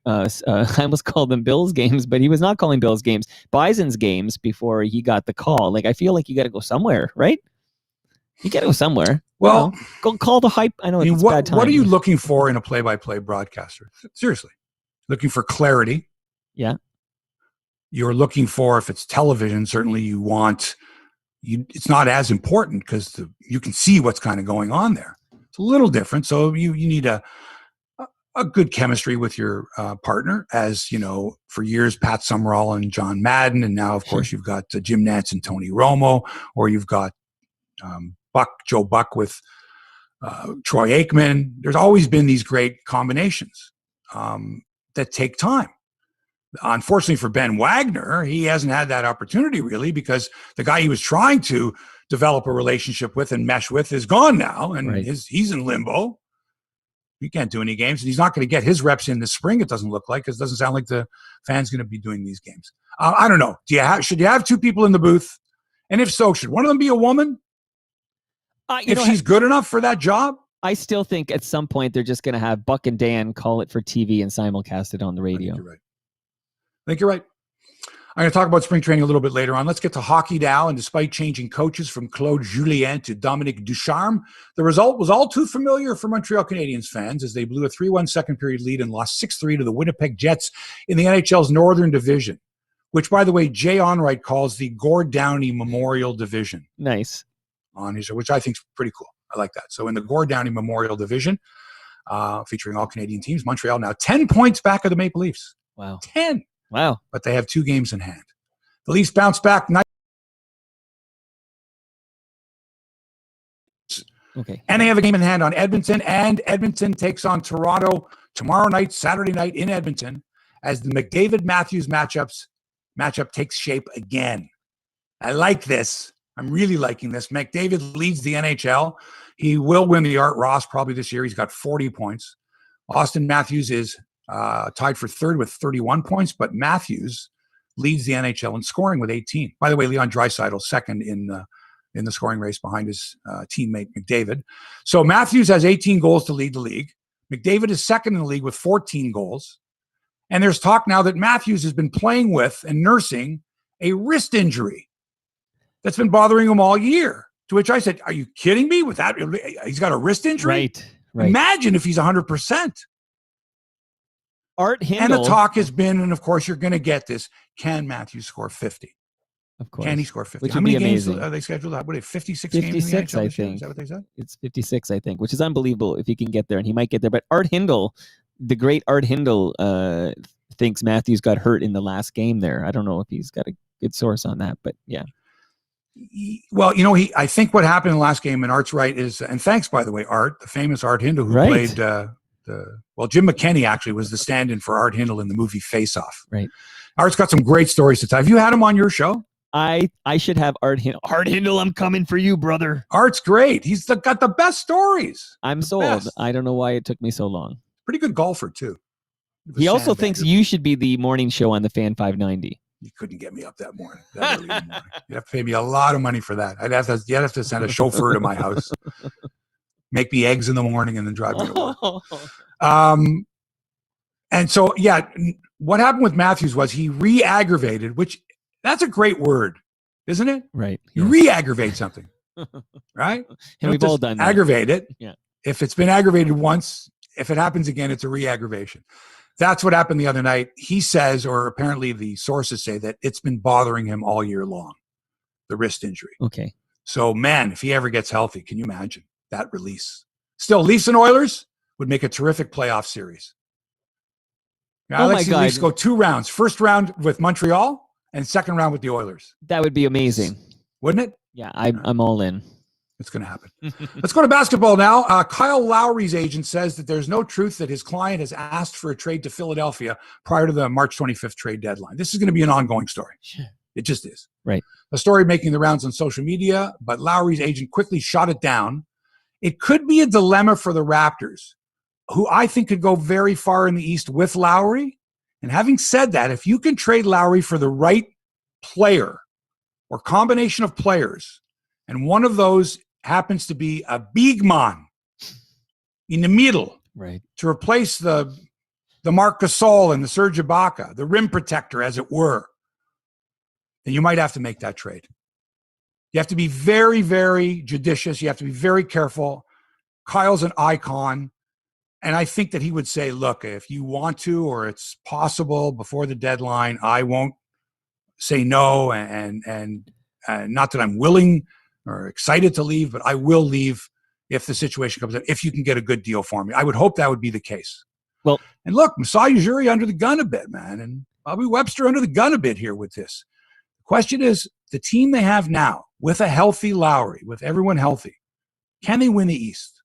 almost called them Bills games, but he was not calling Bills games. Bison's games before he got the call. Like I feel like you got to go somewhere, right? You got to go somewhere. Well, go call the hype. I know it's bad time. What are you looking for in a play-by-play broadcaster? Seriously. Looking for clarity. Yeah. You're looking for, if it's television, certainly it's not as important because you can see what's kind of going on there. It's a little different. So you need a good chemistry with your partner, as, for years, Pat Summerall and John Madden. And now, of course, you've got Jim Nantz and Tony Romo, or you've got Joe Buck with Troy Aikman. There's always been these great combinations that take time. Unfortunately for Ben Wagner, he hasn't had that opportunity really, because the guy he was trying to develop a relationship with and mesh with is gone now, and he's in limbo. He can't do any games, and he's not going to get his reps in this spring, it doesn't look like, because it doesn't sound like the fan's going to be doing these games. I don't know. Should you have two people in the booth? And if so, should one of them be a woman? If she's good enough for that job? I still think at some point they're just going to have Buck and Dan call it for TV and simulcast it on the radio. I think you're right. I'm going to talk about spring training a little bit later on. Let's get to hockey now. And despite changing coaches from Claude Julien to Dominique Ducharme, the result was all too familiar for Montreal Canadiens fans as they blew a 3-1 second period lead and lost 6-3 to the Winnipeg Jets in the NHL's Northern Division, which, by the way, Jay Onrait calls the Gord Downie Memorial Division. Nice. On his, which I think is pretty cool. I like that. So in the Gord Downie Memorial Division, featuring all Canadian teams, Montreal now 10 points back of the Maple Leafs. Wow. 10. Wow. But they have 2 games in hand. The Leafs bounce back. Okay. And they have a game in hand on Edmonton, and Edmonton takes on Toronto tomorrow night, Saturday night in Edmonton, as the McDavid-Matthews matchup takes shape again. I like this. I'm really liking this. McDavid leads the NHL. He will win the Art Ross probably this year. He's got 40 points. Auston Matthews is tied for third with 31 points, but Matthews leads the NHL in scoring with 18. By the way, Leon Draisaitl second in the scoring race behind his teammate McDavid. So Matthews has 18 goals to lead the league. McDavid is second in the league with 14 goals. And there's talk now that Matthews has been playing with and nursing a wrist injury that's been bothering him all year. To which I said, are you kidding me? With that, he's got a wrist injury? Right. Imagine if he's 100%. Art Hindle. And the talk has been, and of course you're going to get this, can Matthews score 50? Of course. Can he score 50? Which How would many be games amazing. are they scheduled? What are they, 56 56, games in the NHL I this year? think. Is that what they said? It's 56, I think, which is unbelievable if he can get there, and he might get there. But Art Hindle, the great Art Hindle, thinks Matthews got hurt in the last game there. I don't know if he's got a good source on that, but yeah. Well, I think what happened in the last game, and Art's right, is, and thanks, by the way, Art, the famous Art Hindle, who played Jim McKenney actually was the stand-in for Art Hindle in the movie Face Off. Right. Art's got some great stories to tell. Have you had him on your show? I should have Art Hindle. Art Hindle, I'm coming for you, brother. Art's great. He's got the best stories. I'm sold. Best. I don't know why it took me so long. Pretty good golfer, too. He also thinks you should be the morning show on the Fan 590. You couldn't get me up that morning. That early in the morning. You'd have to pay me a lot of money for that. You'd have to send a chauffeur to my house, make me eggs in the morning, and then drive me to work. And so, what happened with Matthews was he re-aggravated, which that's a great word, isn't it? Right. You re-aggravate something, right? And we've all done that. Aggravate it. Yeah. If it's been aggravated once, if it happens again, it's a re-aggravation. That's what happened the other night. He says, or apparently the sources say, that it's been bothering him all year long, the wrist injury. Okay. So, man, if he ever gets healthy, can you imagine that release? Still, Leafs and Oilers would make a terrific playoff series. Now, oh, I'd like my to see God. Leafs go 2 rounds. First round with Montreal and second round with the Oilers. That would be amazing. Wouldn't it? Yeah, I'm all in. It's going to happen. Let's go to basketball now. Kyle Lowry's agent says that there's no truth that his client has asked for a trade to Philadelphia prior to the March 25th trade deadline. This is going to be an ongoing story. Sure. It just is. Right. A story making the rounds on social media, but Lowry's agent quickly shot it down. It could be a dilemma for the Raptors, who I think could go very far in the East with Lowry. And having said that, if you can trade Lowry for the right player or combination of players, and one of those happens to be a big man in the middle, right, to replace the Marc Gasol and the Serge Ibaka, the rim protector, as it were, then you might have to make that trade. You have to be very, very judicious. You have to be very careful. Kyle's an icon. And I think that he would say, look, if you want to, or it's possible before the deadline, I won't say no. And not that I'm willing or excited to leave, but I will leave if the situation comes up, if you can get a good deal for me. I would hope that would be the case. Well, and look, Masai Ujiri under the gun a bit, man. And Bobby Webster under the gun a bit here with this. The question is, the team they have now, with a healthy Lowry, with everyone healthy, can they win the East?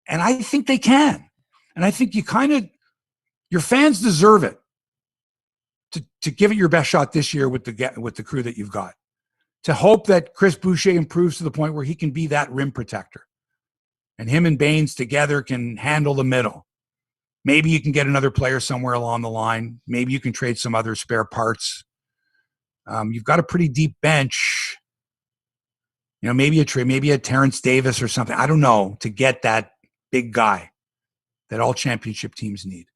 And I think they can. And I think your fans deserve it to give it your best shot this year with the crew that you've got. To hope that Chris Boucher improves to the point where he can be that rim protector. And him and Baines together can handle the middle. Maybe you can get another player somewhere along the line. Maybe you can trade some other spare parts. You've got a pretty deep bench. Maybe a Terrence Davis or something. I don't know, to get that big guy that all championship teams need.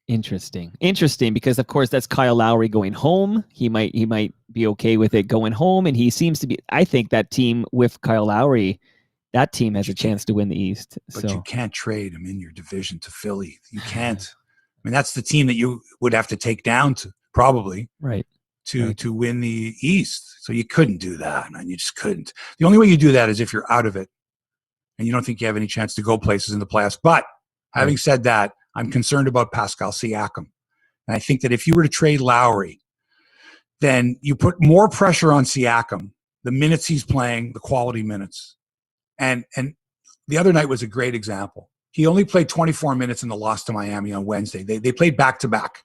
Interesting, because of course that's Kyle Lowry going home. He might be okay with it going home, and he seems to be. I think that team with Kyle Lowry, that team has a chance to win the East. But you can't trade him in your division to Philly. You can't. I mean, that's the team that you would have to take down to probably to win the East. So you couldn't do that, man. You just couldn't. The only way you do that is if you're out of it, and you don't think you have any chance to go places in the playoffs. But having said that, I'm concerned about Pascal Siakam. And I think that if you were to trade Lowry, then you put more pressure on Siakam, the minutes he's playing, the quality minutes. And the other night was a great example. He only played 24 minutes in the loss to Miami on Wednesday. They played back-to-back,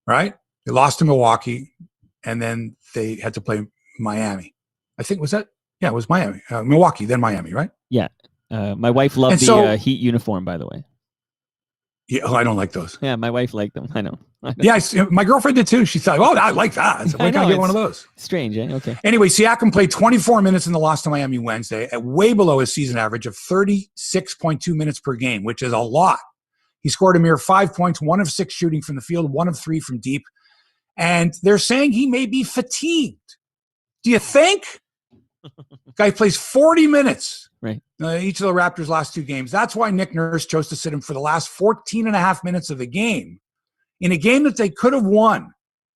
right? They lost to Milwaukee, and then they had to play Miami. I think, was that? Yeah, it was Miami. Milwaukee, then Miami, right? Yeah. My wife loved the Heat uniform, by the way. Yeah, I don't like those. Yeah, my wife liked them. I know. Yeah, my girlfriend did too. She thought, I like that. So why can't I get one of those? Strange, eh? Okay. Anyway, Siakam played 24 minutes in the loss to Miami Wednesday, at way below his season average of 36.2 minutes per game, which is a lot. He scored a mere 5 points, 1 of 6 shooting from the field, 1 of 3 from deep. And they're saying he may be fatigued. Do you think? Guy plays 40 minutes. Right. Each of the Raptors' last 2 games. That's why Nick Nurse chose to sit him for the last 14 and a half minutes of the game, in a game that they could have won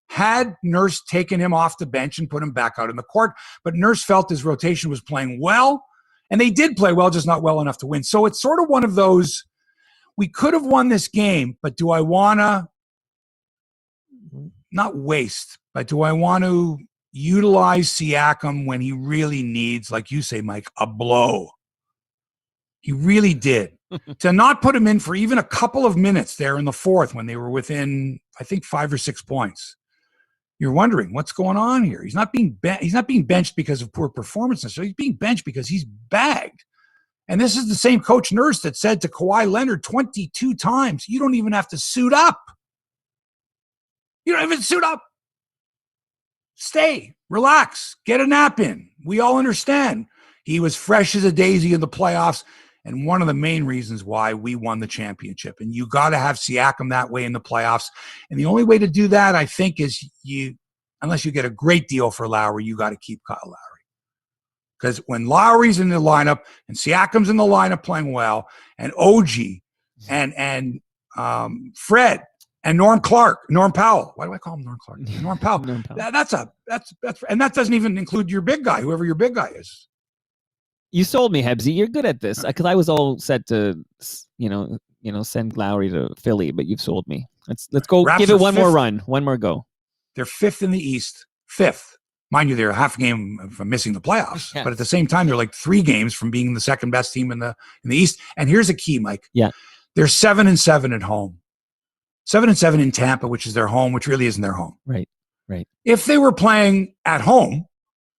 had Nurse taken him off the bench and put him back out in the court. But Nurse felt his rotation was playing well, and they did play well, just not well enough to win. So it's sort of one of those, we could have won this game, but do I want to not waste, but do I want to utilize Siakam when he really needs, like you say, Mike, a blow. He really did. To not put him in for even a couple of minutes there in the fourth when they were within, I think, 5 or 6 points. You're wondering what's going on here. He's not being benched because of poor performance. So he's being benched because he's bagged. And this is the same Coach Nurse that said to Kawhi Leonard 22 times, you don't even have to suit up. You don't even suit up. Stay, relax, get a nap in. We all understand. He was fresh as a daisy in the playoffs, and one of the main reasons why we won the championship. And you got to have Siakam that way in the playoffs. And the only way to do that, I think, is unless you get a great deal for Lowry, you got to keep Kyle Lowry. Because when Lowry's in the lineup and Siakam's in the lineup playing well, and OG and Fred and Norm Powell. Why do I call him Norm Clark? Norm Powell. Norm Powell. That's and that doesn't even include your big guy, whoever your big guy is. You sold me, Hebsy. You're good at this because I was all set to, send Lowry to Philly, but you've sold me. Let's go. Raps give it one fifth. more run, one more go. They're fifth in the East. Fifth. Mind you, they're a half game from missing the playoffs, Yes. but at the same time, they're like 3 games from being the second best team in the East. And here's a key, Mike. Yeah. They're 7-7 at home. 7-7 in Tampa, which is their home, which really isn't their home. Right. If they were playing at home,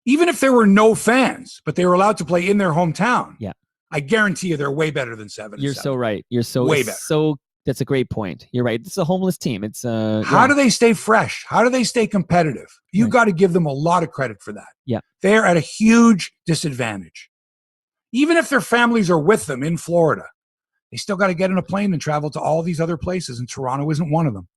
even if there were no fans, but they were allowed to play in their hometown, yeah, I guarantee you they're way better than 7-7. You're so right. You're so way better. So that's a great point. You're right. It's a homeless team. It's How do they stay fresh? How do they stay competitive? You got to give them a lot of credit for that. Yeah. They're at a huge disadvantage. Even if their families are with them in Florida, they still got to get in a plane and travel to all these other places, and Toronto isn't one of them.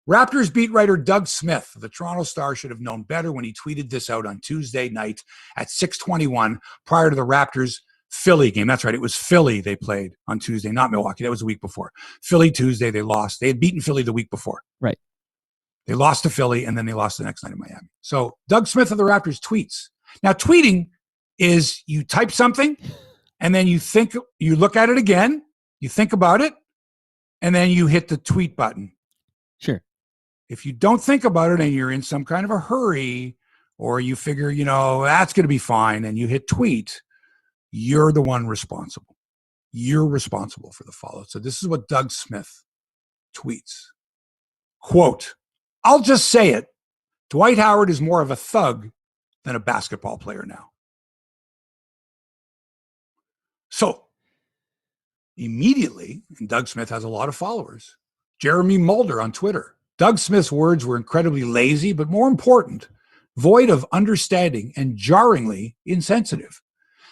Raptors beat writer Doug Smith of the Toronto Star should have known better when he tweeted this out on Tuesday night at 6:21 prior to the Raptors Philly game. That's right. It was Philly they played on Tuesday, not Milwaukee. That was the week before. Philly Tuesday, they lost. They had beaten Philly the week before. Right. They lost to Philly, and then they lost the next night in Miami. So Doug Smith of the Raptors tweets. Now, tweeting is you type something, and then you look at it again, you think about it, and then you hit the tweet button. Sure. If you don't think about it and you're in some kind of a hurry, or you figure, that's going to be fine, and you hit tweet, you're the one responsible. You're responsible for the follow. So this is what Doug Smith tweets. Quote, I'll just say it. Dwight Howard is more of a thug than a basketball player now. So immediately, and Doug Smith has a lot of followers, Jeremy Mulder on Twitter. Doug Smith's words were incredibly lazy, but more important, void of understanding and jarringly insensitive.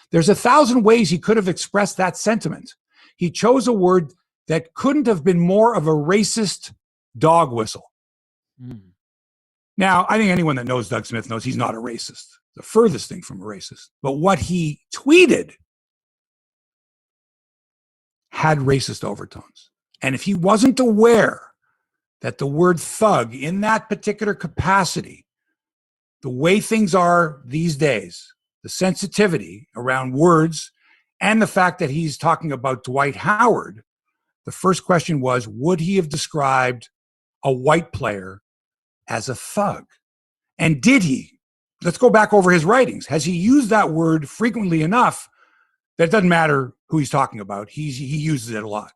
There's 1,000 ways he could have expressed that sentiment. He chose a word that couldn't have been more of a racist dog whistle. Mm. Now, I think anyone that knows Doug Smith knows he's not a racist. The furthest thing from a racist. But what he tweeted had racist overtones. And if he wasn't aware that the word thug in that particular capacity, the way things are these days, the sensitivity around words, and the fact that he's talking about Dwight Howard, the first question was, would he have described a white player as a thug? And did he? Let's go back over his writings. Has he used that word frequently enough that it doesn't matter who he's talking about? He uses it a lot.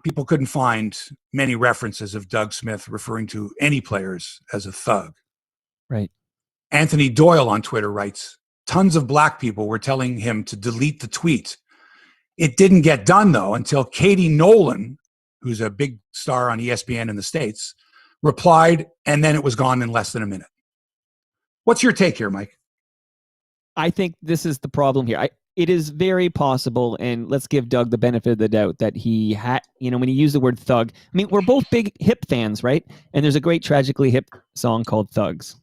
People couldn't find many references of Doug Smith referring to any players as a thug. Right. Anthony Doyle on Twitter writes, tons of black people were telling him to delete the tweet. It didn't get done, though, until Katie Nolan, who's a big star on ESPN in the States, replied, and then it was gone in less than a minute. What's your take here, Mike? I think this is the problem here. It is very possible, and let's give Doug the benefit of the doubt that he had, when he used the word thug. I mean, we're both big hip fans, right? And there's a great Tragically Hip song called Thugs.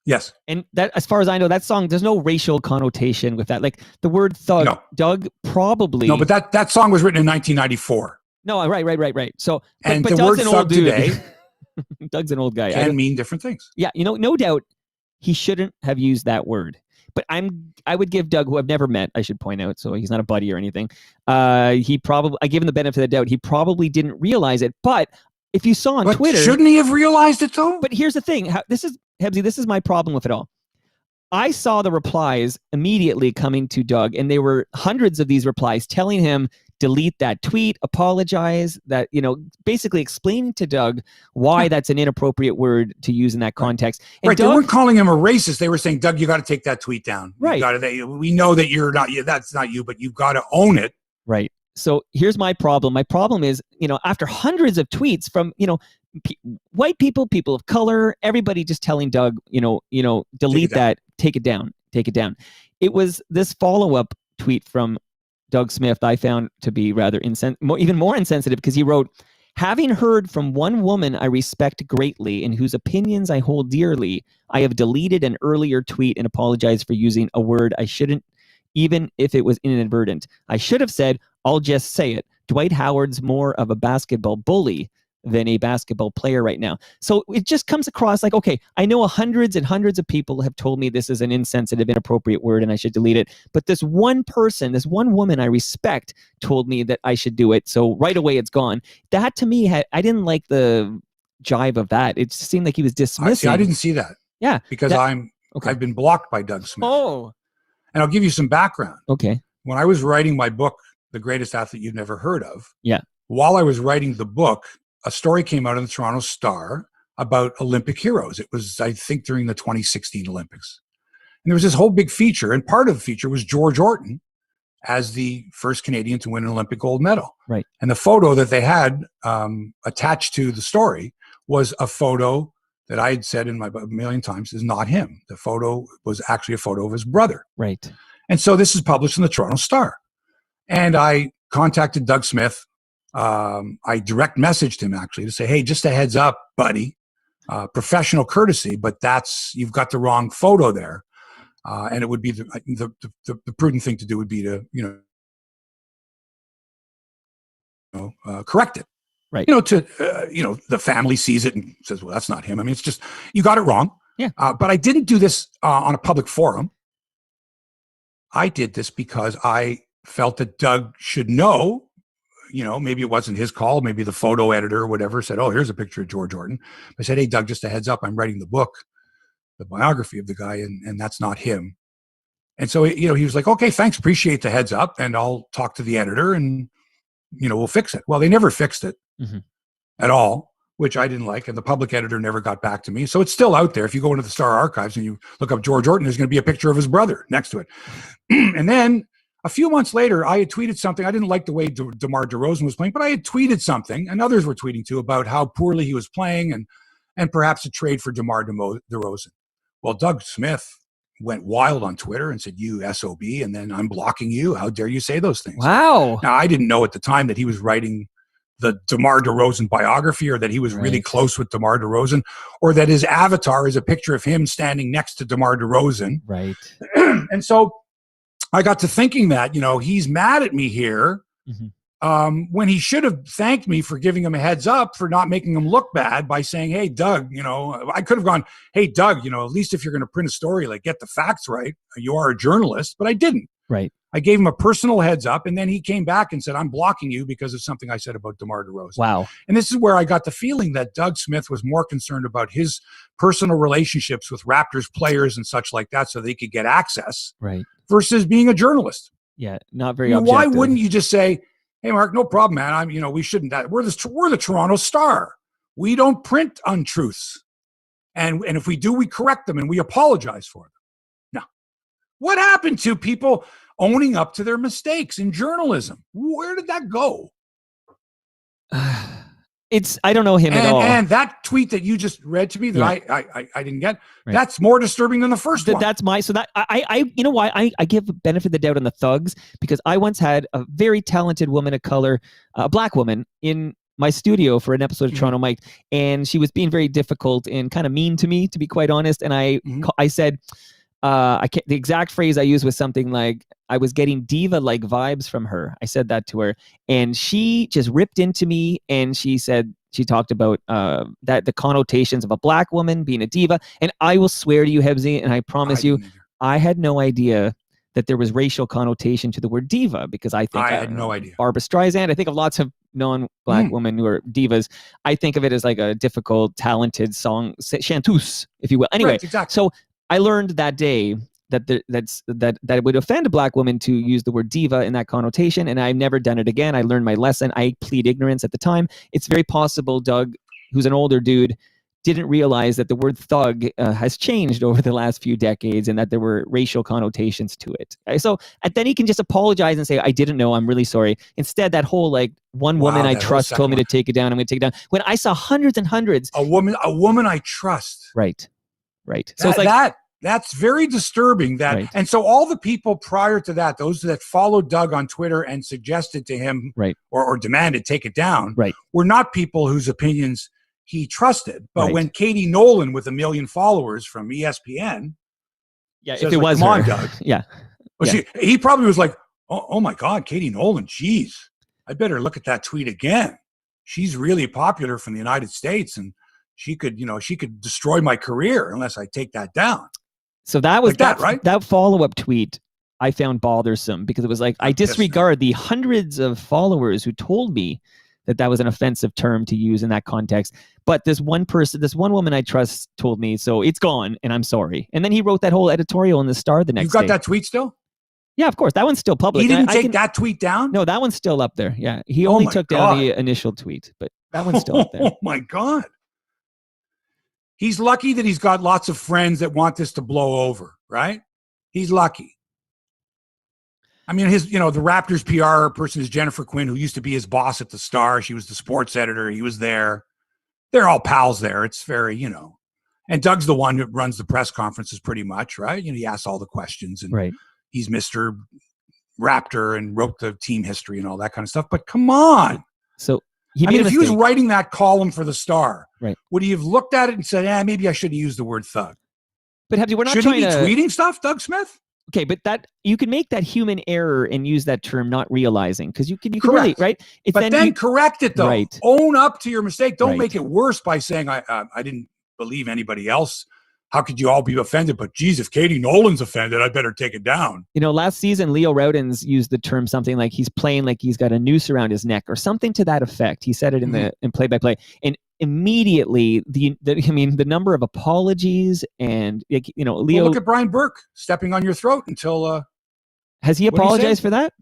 Yes. And that, as far as I know, that song, there's no racial connotation with that. Like the word thug, no. Doug probably. No, but that song was written in 1994. No, right. So, and but the Doug's word an thug old dude. today Doug's an old guy. Can mean different things. Yeah, no doubt he shouldn't have used that word. But I would give Doug, who I've never met, I should point out, so he's not a buddy or anything. I give him the benefit of the doubt. He probably didn't realize it, but if you saw on But Twitter, shouldn't he have realized it though? But here's the thing. Hebsy, this is my problem with it all. I saw the replies immediately coming to Doug, and there were hundreds of these replies telling him, delete that tweet, apologize, that, basically explaining to Doug why that's an inappropriate word to use in that context. And Doug, they weren't calling him a racist. They were saying, Doug, you got to take that tweet down. Right. We know that you're not, that's not you, but you've got to own it. Right. So here's my problem. My problem is, after hundreds of tweets from, white people, people of color, everybody just telling Doug, delete that, take it down. It was this follow-up tweet from Doug Smith I found to be rather even more insensitive, because he wrote, having heard from one woman I respect greatly and whose opinions I hold dearly, I have deleted an earlier tweet and apologized for using a word I shouldn't, even if it was inadvertent. I should have said, I'll just say it. Dwight Howard's more of a basketball bully than a basketball player right now. So it just comes across like, okay, I know hundreds and hundreds of people have told me this is an insensitive, inappropriate word and I should delete it. But this one person, this one woman I respect told me that I should do it. So right away it's gone. That to me, I didn't like the jive of that. It just seemed like he was dismissing. I didn't see that. Yeah. Because I've been blocked by Doug Smith. Oh. And I'll give you some background. Okay. When I was writing my book, The Greatest Athlete You've Never Heard Of. Yeah. While I was writing the book, a story came out in the Toronto Star about Olympic heroes. It was, I think, during the 2016 Olympics. And there was this whole big feature, and part of the feature was George Orton as the first Canadian to win an Olympic gold medal. Right. And the photo that they had attached to the story was a photo that I had said in my book a million times is not him. The photo was actually a photo of his brother. Right. And so this is published in the Toronto Star. And I contacted Doug Smith. I direct messaged him actually to say, hey, just a heads up, buddy, professional courtesy, but you've got the wrong photo there. And it would be the prudent thing to do would be to, correct it. Right. The family sees it and says, well, that's not him. I mean, it's just, you got it wrong. Yeah. But I didn't do this on a public forum. I did this because I felt that Doug should know, maybe it wasn't his call. Maybe the photo editor or whatever said, oh, here's a picture of George Orton. I said, hey, Doug, just a heads up. I'm writing the book, the biography of the guy, and that's not him. And so, he was like, okay, thanks. Appreciate the heads up. And I'll talk to the editor and, we'll fix it. Well, they never fixed it at all, which I didn't like. And the public editor never got back to me. So it's still out there. If you go into the Star archives and you look up George Orton, there's going to be a picture of his brother next to it. And then a few months later, I had tweeted something. I didn't like the way DeMar DeRozan was playing, but I had tweeted something, and others were tweeting too, about how poorly he was playing and perhaps a trade for DeMar DeRozan. Well, Doug Smith went wild on Twitter and said, you SOB, and then I'm blocking you. How dare you say those things? Wow. Now, I didn't know at the time that he was writing the DeMar DeRozan biography, or that he was really close with DeMar DeRozan, or that his avatar is a picture of him standing next to DeMar DeRozan. Right. And so I got to thinking that, he's mad at me here when he should have thanked me for giving him a heads up, for not making him look bad by saying, hey, Doug, I could have gone, hey, Doug, at least if you're going to print a story, like, get the facts right. You are a journalist, but I didn't. Right. I gave him a personal heads up, and then he came back and said, I'm blocking you because of something I said about DeMar DeRozan. Wow. And this is where I got the feeling that Doug Smith was more concerned about his personal relationships with Raptors players and such like that, so they could get access, right, versus being a journalist. Yeah, not very objective. Why wouldn't you just say, hey, Mark, no problem, man. We shouldn't. We're the Toronto Star. We don't print untruths. And if we do, we correct them and we apologize for them. Now, what happened to people owning up to their mistakes in journalism? Where did that go? I don't know him at all. And that tweet that you just read to me that I didn't get, that's more disturbing than the first one. That's I you know why I give the benefit of the doubt on the thugs, because I once had a very talented woman of color, a black woman, in my studio for an episode of Toronto Mike, and she was being very difficult and kind of mean to me, to be quite honest. And I said, the exact phrase I used was something like, I was getting diva-like vibes from her. I said that to her, and she just ripped into me, and she talked about that the connotations of a black woman being a diva. And I will swear to you, Hebsy, and I promise you, I had no idea that there was racial connotation to the word diva, because I think I had no idea. Barbara Streisand. I think of lots of non-black women who are divas, I think of it as like a difficult, talented song, chanteuse, if you will. Anyway, Right, exactly. So I learned that day that it would offend a black woman to use the word diva in that connotation, and I've never done it again. I learned my lesson. I plead ignorance at the time. It's very possible Doug, who's an older dude, didn't realize that the word thug has changed over the last few decades and that there were racial connotations to it. So and then he can just apologize and say, I didn't know, I'm really sorry. Instead, that whole like one woman I trust told me to take it down, I'm going to take it down. When I saw hundreds and hundreds. A woman I trust. Right. So it's like that's very disturbing. And so all the people prior to that, those that followed Doug on Twitter and suggested to him or demanded take it down, were not people whose opinions he trusted. But when Katie Nolan, with 1 million followers from ESPN, says, if it was come her. on, Doug. He probably was like, oh my God, Katie Nolan, geez, I better look at that tweet again. She's really popular from the United States, and she could destroy my career unless I take that down. So that was like right? That follow-up tweet I found bothersome because it was like, I disregard the hundreds of followers who told me that was an offensive term to use in that context. But this one woman I trust told me, so it's gone and I'm sorry. And then he wrote that whole editorial in the Star the next day. You got that tweet still? Yeah, of course. That one's still public. He didn't take that tweet down? No, that one's still up there. Yeah. He only took down the initial tweet, but that one's still up there. Oh my God. He's lucky that he's got lots of friends that want this to blow over, right? He's lucky. I mean, the Raptors PR person is Jennifer Quinn, who used to be his boss at the Star. She was the sports editor. He was there. They're all pals there. It's very, and Doug's the one who runs the press conferences pretty much, right? He asks all the questions, and he's Mr. Raptor and wrote the team history and all that kind of stuff. But come on. So if he was writing that column for the Star, would he have looked at it and said, maybe I should have used the word thug? But we're not should trying he be to tweeting stuff, Doug Smith? Okay, but that you can make that human error and use that term not realizing, because you can really, right? But then correct it though. Right. Own up to your mistake. Don't make it worse by saying I didn't believe anybody else. How could you all be offended? But geez, if Katie Nolan's offended, I better take it down. Last season, Leo Roudens used the term something like he's playing like he's got a noose around his neck or something to that effect. He said it in play-by-play, and immediately the number of apologies and Leo. Well, look at Brian Burke stepping on your throat until. Has he apologized for that?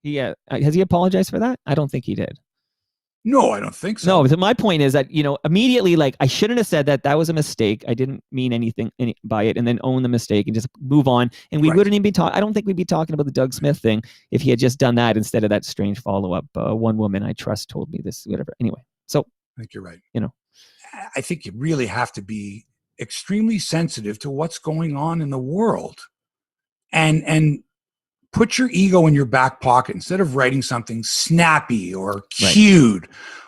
Yeah, has he apologized for that? I don't think he did. No, I don't think so. No, so my point is that, immediately, like, I shouldn't have said that. That was a mistake. I didn't mean anything by it, and then own the mistake and just move on. And we wouldn't even be talking. I don't think we'd be talking about the Doug Smith thing if he had just done that instead of that strange follow-up. One woman I trust told me this, whatever. Anyway, so. I think you're right. I think you really have to be extremely sensitive to what's going on in the world. And put your ego in your back pocket instead of writing something snappy or cute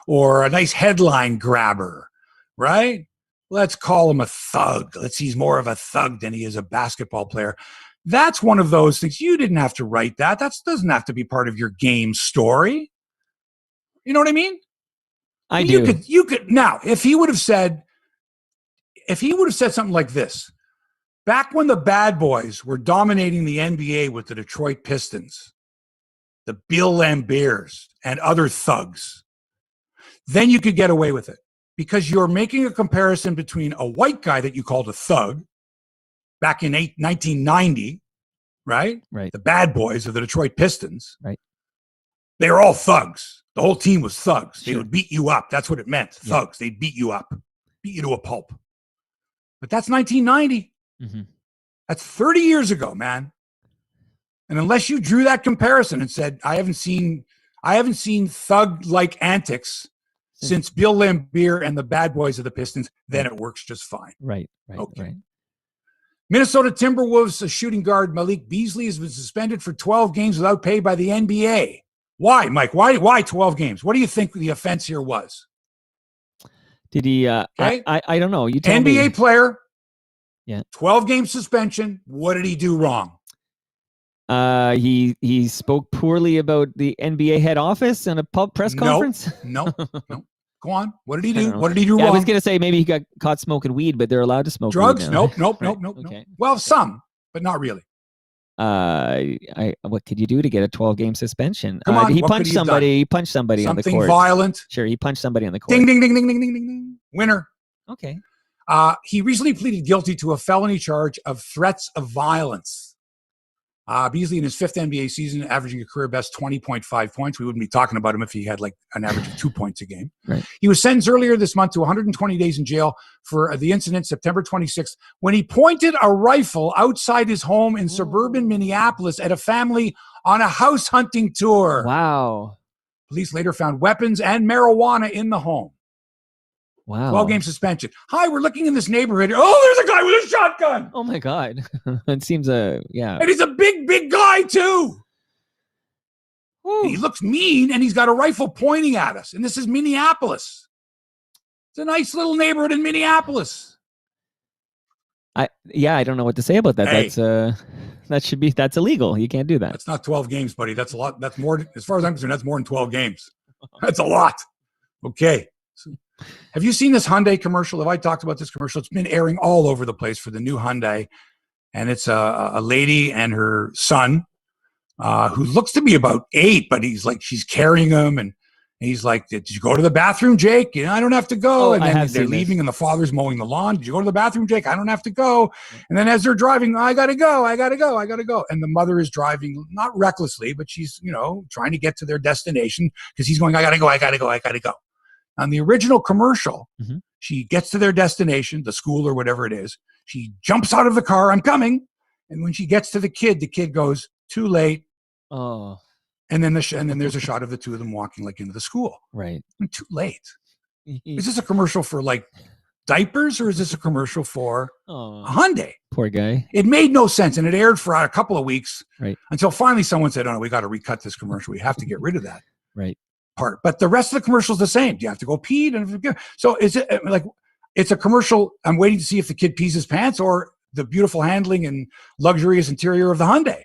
or a nice headline grabber, right? Let's call him a thug. He's more of a thug than he is a basketball player. That's one of those things. You didn't have to write that. That doesn't have to be part of your game story. You know what I mean? I do. You could now, if he would have said something like this, back when the bad boys were dominating the NBA with the Detroit Pistons, the Bill Lambiers, and other thugs, then you could get away with it because you're making a comparison between a white guy that you called a thug back in 1990, right? Right. The bad boys of the Detroit Pistons. Right. They were all thugs. The whole team was thugs. They would beat you up. That's what it meant. Thugs. They'd beat you up, beat you to a pulp. But that's 1990. Mm-hmm. That's 30 years ago, man. And unless you drew that comparison and said, I haven't seen thug-like antics since Bill Lambier and the bad boys of the Pistons, then it works just fine. Right. Minnesota Timberwolves shooting guard Malik Beasley has been suspended for 12 games without pay by the NBA. Why, Mike? Why 12 games? What do you think the offense here was? Did he? Okay. I don't know. You tell NBA me. player. Yeah. 12-game suspension. What did he do wrong? He spoke poorly about the NBA head office in a press conference. No. Go on. What did he do? What did he do wrong? I was going to say maybe he got caught smoking weed, but they're allowed to smoke drugs. Weed now. Nope. Okay. Well, some, but not really. What could you do to get a 12-game suspension? Come on, he what could punched he have somebody. He punched somebody on the Something court. violent. Sure, he punched somebody on the court. Ding, ding, ding, ding, ding, ding, ding, ding. Winner. Okay. He recently pleaded guilty to a felony charge of threats of violence. Beasley in his 5th NBA season, averaging a career best 20.5 points. We wouldn't be talking about him if he had like an average of 2 points a game. Right. He was sentenced earlier this month to 120 days in jail for the incident September 26th when he pointed a rifle outside his home in suburban Minneapolis at a family on a house hunting tour. Wow. Police later found weapons and marijuana in the home. Wow. 12-game suspension. Hi, we're looking in this neighborhood. Oh, there's a guy with a shotgun. Oh my God. It seems yeah. And he's a big, big guy too. He looks mean and he's got a rifle pointing at us. And this is Minneapolis. It's a nice little neighborhood in Minneapolis. I don't know what to say about that. Hey. That's illegal. You can't do that. That's not 12 games, buddy. That's a lot. That's more, as far as I'm concerned, that's more than 12 games. That's a lot. Okay. Have you seen this Hyundai commercial? Have I talked about this commercial? It's been airing all over the place for the new Hyundai. And it's a lady and her son who looks to be about 8, but she's carrying him. And he's like, did you go to the bathroom, Jake? I don't have to go. And then they're leaving and the father's mowing the lawn. Did you go to the bathroom, Jake? I don't have to go. And then as they're driving, I got to go. And the mother is driving, not recklessly, but she's, trying to get to their destination because he's going, I got to go. On the original commercial, she gets to their destination, the school or whatever it is. She jumps out of the car, I'm coming. And when she gets to the kid goes, too late. Oh. And then there's a shot of the two of them walking like into the school. Right. Too late. Is this a commercial for like diapers or is this a commercial for a Hyundai? Poor guy. It made no sense. And it aired for a couple of weeks until finally someone said, oh no, we got to recut this commercial. We have to get rid of that. Right. Part, but the rest of the commercial is the same. Do you have to go pee? So is it like it's a commercial? I'm waiting to see if the kid pees his pants or the beautiful handling and luxurious interior of the Hyundai.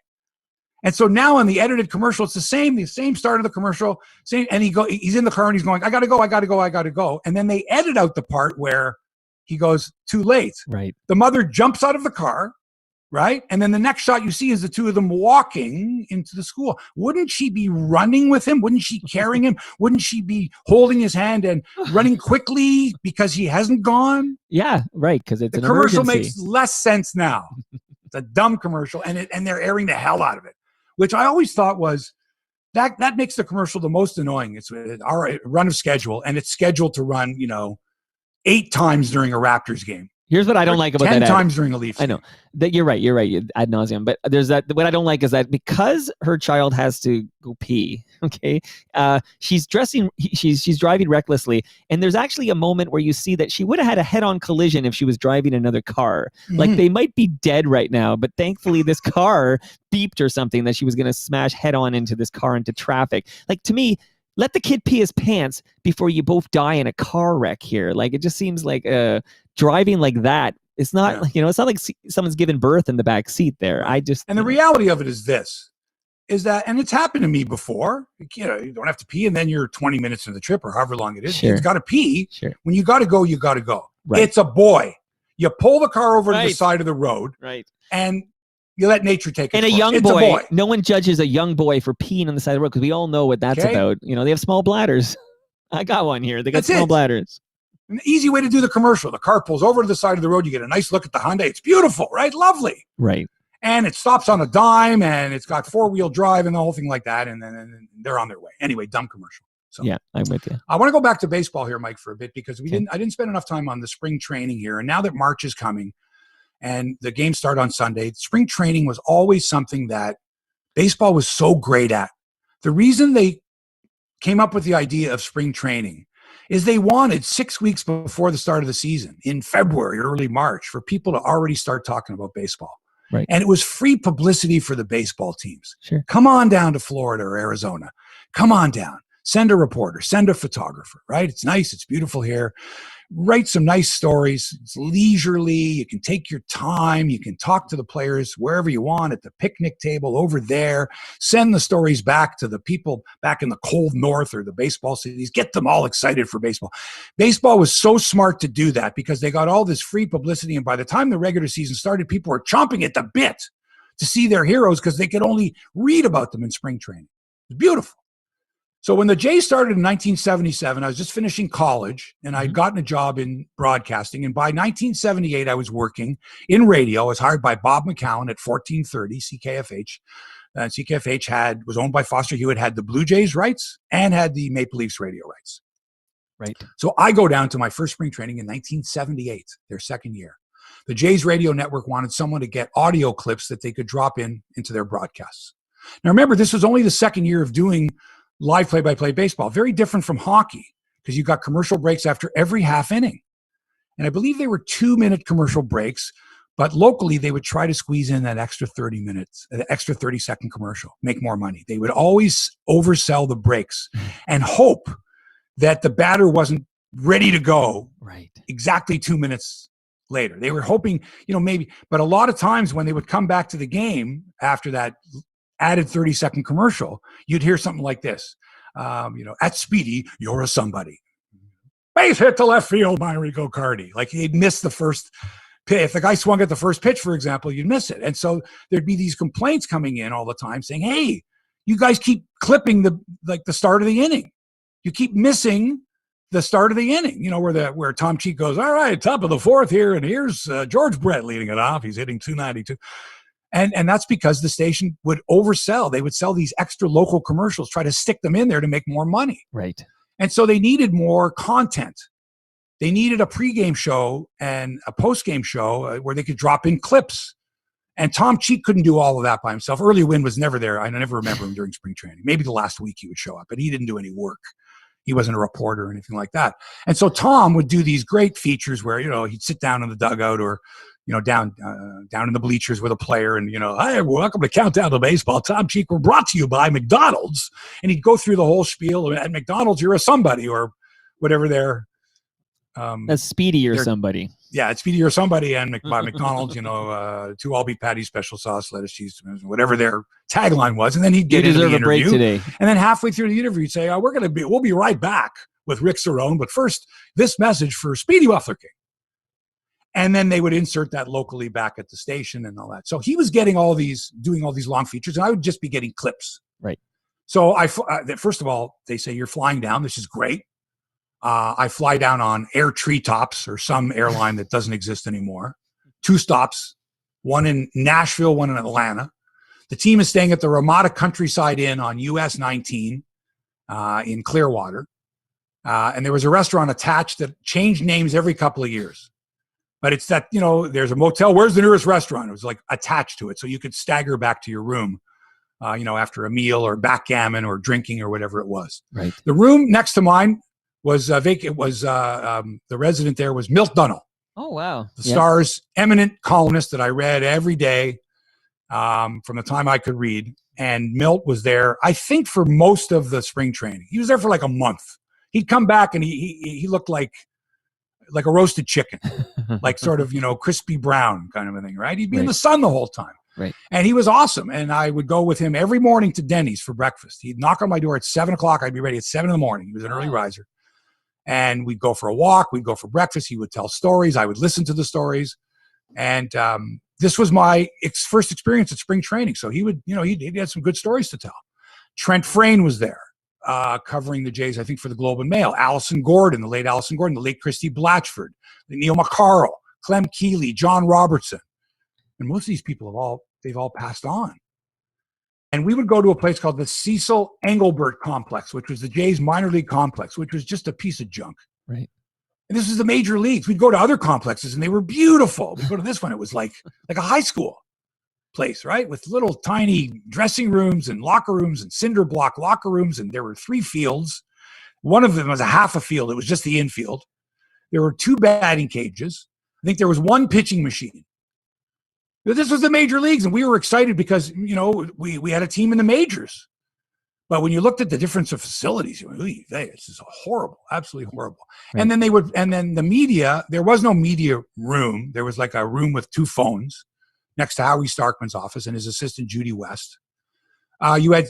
And so now on the edited commercial, it's the same start of the commercial, same. And he's in the car and he's going, I gotta go. And then they edit out the part where he goes, too late. Right. The mother jumps out of the car. Right. And then the next shot you see is the two of them walking into the school. Wouldn't she be running with him? Wouldn't she carrying him? Wouldn't she be holding his hand and running quickly because he hasn't gone? Yeah, right. Because it's the an commercial emergency. makes less sense now. It's a dumb commercial, and they're airing the hell out of it, which I always thought was that makes the commercial the most annoying. It's our run of schedule, and it's scheduled to run 8 times during a Raptors game. Here's what I don't like about 10 that. 10 times during a Leafs. I know that you're right ad nauseum. But there's that. What I don't like is that because her child has to go pee. Okay, she's driving recklessly, and there's actually a moment where you see that she would have had a head-on collision if she was driving another car. Like they might be dead right now, but thankfully this car beeped or something that she was going to smash head-on into this car into traffic. Like to me. Let the kid pee his pants before you both die in a car wreck here. Like it just seems like driving like that. It's not it's not like someone's giving birth in the back seat there. And the reality of it is this, is that, and it's happened to me before. You don't have to pee, and then you're 20 minutes into the trip or however long it is. Sure. You've got to pee. Sure. When you got to go, you got to go. Right. It's a boy. You pull the car over to the side of the road. Right. And you let nature take it. And a boy. No one judges a young boy for peeing on the side of the road because we all know what that's about. They have small bladders. I got one here. They got small bladders. An easy way to do the commercial. The car pulls over to the side of the road. You get a nice look at the Hyundai. It's beautiful, right? Lovely. Right. And it stops on a dime, and it's got 4-wheel drive and the whole thing like that. And then they're on their way. Anyway, dumb commercial. So yeah, I'm with you. I want to go back to baseball here, Mike, for a bit because I didn't spend enough time on the spring training here. And now that March is coming, and the games start on Sunday, spring training was always something that baseball was so great at. The reason they came up with the idea of spring training is they wanted 6 weeks before the start of the season, in February, early March, for people to already start talking about baseball. Right. And it was free publicity for the baseball teams. Sure. Come on down to Florida or Arizona. Come on down. Send a reporter, send a photographer, right? It's nice. It's beautiful here. Write some nice stories. It's leisurely. You can take your time. You can talk to the players wherever you want, at the picnic table over there. Send the stories back to the people back in the cold north or the baseball cities. Get them all excited for baseball. Baseball was so smart to do that because they got all this free publicity. And by the time the regular season started, people were chomping at the bit to see their heroes because they could only read about them in spring training. It was beautiful. So when the Jays started in 1977, I was just finishing college and I'd gotten a job in broadcasting. And by 1978, I was working in radio. I was hired by Bob McCown at 1430 CKFH. CKFH was owned by Foster Hewitt, had the Bluejays rights and had the Maple Leafs radio rights. Right. So I go down to my first spring training in 1978, their second year. The Jays radio network wanted someone to get audio clips that they could drop into their broadcasts. Now remember, this was only the second year of doing live play-by-play baseball, very different from hockey because you got commercial breaks after every half inning. And I believe they were 2-minute commercial breaks, but locally they would try to squeeze in that extra 30 minutes, an extra 30-second commercial, make more money. They would always oversell the breaks and hope that the batter wasn't ready to go exactly 2 minutes later. They were hoping, maybe, but a lot of times when they would come back to the game after that added 30-second commercial, you'd hear something like this. At Speedy, you're a somebody. Base hit to left field by Rico Cardi. Like he'd miss the first pitch. If the guy swung at the first pitch, for example, you'd miss it. And so there'd be these complaints coming in all the time saying, hey, you guys keep clipping the start of the inning. You keep missing the start of the inning, where Tom Cheek goes, all right, top of the fourth here, and here's George Brett leading it off. He's hitting 292. And that's because the station would oversell. They would sell these extra local commercials, try to stick them in there to make more money. Right. And so they needed more content. They needed a pregame show and a postgame show where they could drop in clips. And Tom Cheek couldn't do all of that by himself. Early Win was never there. I never remember him during spring training. Maybe the last week he would show up, but he didn't do any work. He wasn't a reporter or anything like that. And so Tom would do these great features where, he'd sit down in the dugout or, down in the bleachers with a player and, hi, welcome to Countdown to Baseball. Tom Cheek, we're brought to you by McDonald's. And he'd go through the whole spiel. At McDonald's, you're a somebody or whatever their a Speedy or somebody. Yeah, it's Speedy or somebody, and by McDonald's, 2 all-beef patties, special sauce, lettuce, cheese, whatever their tagline was, and then he'd get into the interview. Break today. And then halfway through the interview, he'd say, we'll be right back with Rick Cerrone, but first, this message for Speedy Buffler King. And then they would insert that locally back at the station and all that. So he was getting doing all these long features, and I would just be getting clips. Right. So first of all, they say, you're flying down. This is great. I fly down on Air Treetops or some airline that doesn't exist anymore. 2 stops, one in Nashville, one in Atlanta. The team is staying at the Ramada Countryside Inn on US 19 in Clearwater. And there was a restaurant attached that changed names every couple of years. But it's that, there's a motel. Where's the nearest restaurant? It was like attached to it. So you could stagger back to your room, after a meal or backgammon or drinking or whatever it was. Right. The room next to mine was vacant. The resident there was Milt Dunnell. Oh, wow. The Star's eminent columnist that I read every day from the time I could read. And Milt was there, I think, for most of the spring training. He was there for like a month. He'd come back and he looked like a roasted chicken, like sort of, crispy brown kind of a thing, right? He'd be in the sun the whole time. Right. And he was awesome. And I would go with him every morning to Denny's for breakfast. He'd knock on my door at 7 o'clock. I'd be ready at 7 in the morning. He was an early riser. And we'd go for a walk. We'd go for breakfast. He would tell stories. I would listen to the stories. And this was my first experience at spring training. So he would, he had some good stories to tell. Trent Frayne was there covering the Jays, I think, for the Globe and Mail. Allison Gordon, the late Allison Gordon, the late Christy Blatchford, Neil McCarl, Clem Keeley, John Robertson. And most of these people they've all passed on. And we would go to a place called the Cecil Engelbert Complex, which was the Jays minor league complex, which was just a piece of junk. Right. And this is the major leagues. We'd go to other complexes and they were beautiful. We'd go to this one. It was like a high school place, right? With little tiny dressing rooms and locker rooms and cinder block locker rooms. And there were 3 fields. One of them was a half a field. It was just the infield. There were 2 batting cages. I think there was 1 pitching machine. This was the major leagues, and we were excited because, we had a team in the majors. But when you looked at the difference of facilities, you went, this is horrible, absolutely horrible. Right. And then the media, there was no media room. There was like a room with 2 phones next to Howie Starkman's office and his assistant, Judy West. You had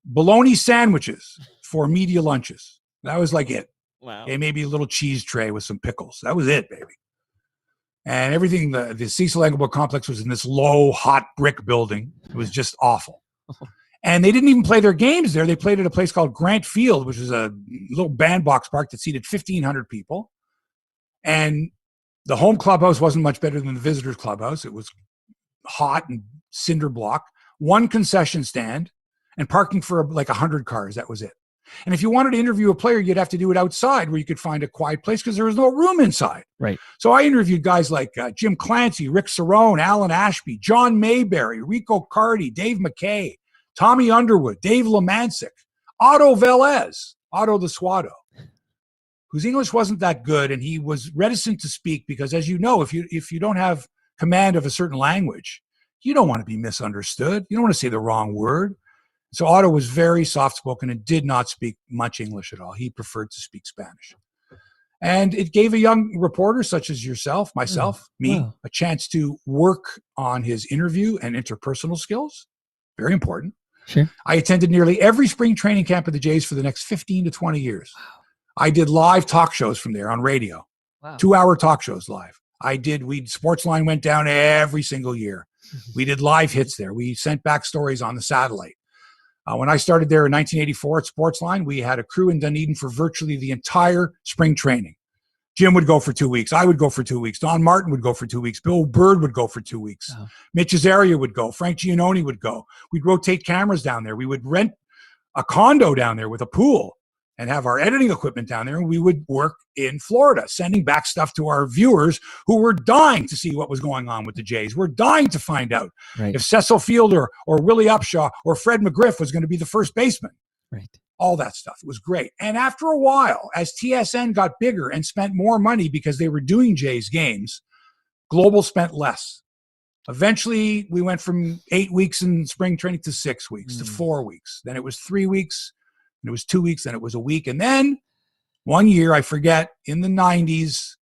bologna sandwiches for media lunches. That was like it. Wow. Okay, maybe a little cheese tray with some pickles. That was it, baby. And everything, the Cecil Engelbert complex was in this low, hot brick building. It was just awful. And they didn't even play their games there. They played at a place called Grant Field, which is a little bandbox park that seated 1,500 people. And the home clubhouse wasn't much better than the visitors clubhouse. It was hot and cinder block, one concession stand, and parking for like 100 cars. That was it. And if you wanted to interview a player, you'd have to do it outside where you could find a quiet place because there was no room inside. Right. So I interviewed guys like Jim Clancy, Rick Cerrone, Alan Ashby, John Mayberry, Rico Cardi, Dave McKay, Tommy Underwood, Dave Lemancic, Otto Velez, Otto the Swado, whose English wasn't that good, and he was reticent to speak because, as you know, if you don't have command of a certain language, you don't want to be misunderstood. You don't want to say the wrong word. So Otto was very soft-spoken and did not speak much English at all. He preferred to speak Spanish. And it gave a young reporter such as yourself, myself, me, a chance to work on his interview and interpersonal skills. Very important. Sure. I attended nearly every spring training camp of the Jays for the next 15 to 20 years. Wow. I did live talk shows from there on radio. Wow. 2-hour talk shows live. Sportsline went down every single year. We did live hits there. We sent back stories on the satellite. When I started there in 1984 at Sportsline, we had a crew in Dunedin for virtually the entire spring training. Jim would go for 2 weeks. I would go for 2 weeks. Don Martin would go for 2 weeks. Bill Bird would go for 2 weeks. Oh. Mitch Azaria would go. Frank Giannone would go. We'd rotate cameras down there. We would rent a condo down there with a pool and have our editing equipment down there. And we would work in Florida, sending back stuff to our viewers who were dying to see what was going on with the Jays. We're dying to find out if Cecil Fielder or Willie Upshaw or Fred McGriff was going to be the first baseman. Right. All that stuff. It was great. And after a while, as TSN got bigger and spent more money because they were doing Jays games, Global spent less. Eventually, we went from 8 weeks in spring training to 6 weeks to 4 weeks. Then it was 3 weeks. And it was 2 weeks, then it was a week. And then one year, I forget, in the 90s,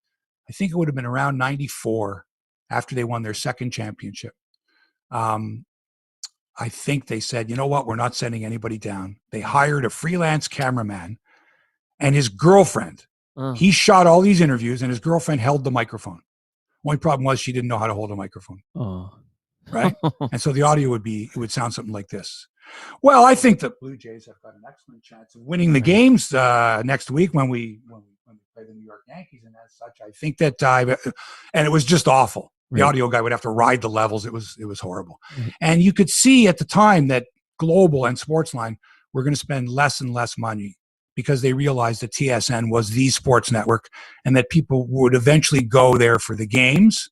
I think it would have been around 94, after they won their second championship. I think they said, you know what, we're not sending anybody down. They hired a freelance cameraman and his girlfriend. He shot all these interviews and his girlfriend held the microphone. Only problem was she didn't know how to hold a microphone. Right? And so the audio would sound something like this. Well, I think the Bluejays have got an excellent chance of winning the games next week when we play the New York Yankees, and as such, I think that and it was just awful. The audio guy would have to ride the levels. It was horrible, and you could see at the time that Global and Sportsline were going to spend less and less money because they realized that TSN was the sports network, and that people would eventually go there for the games,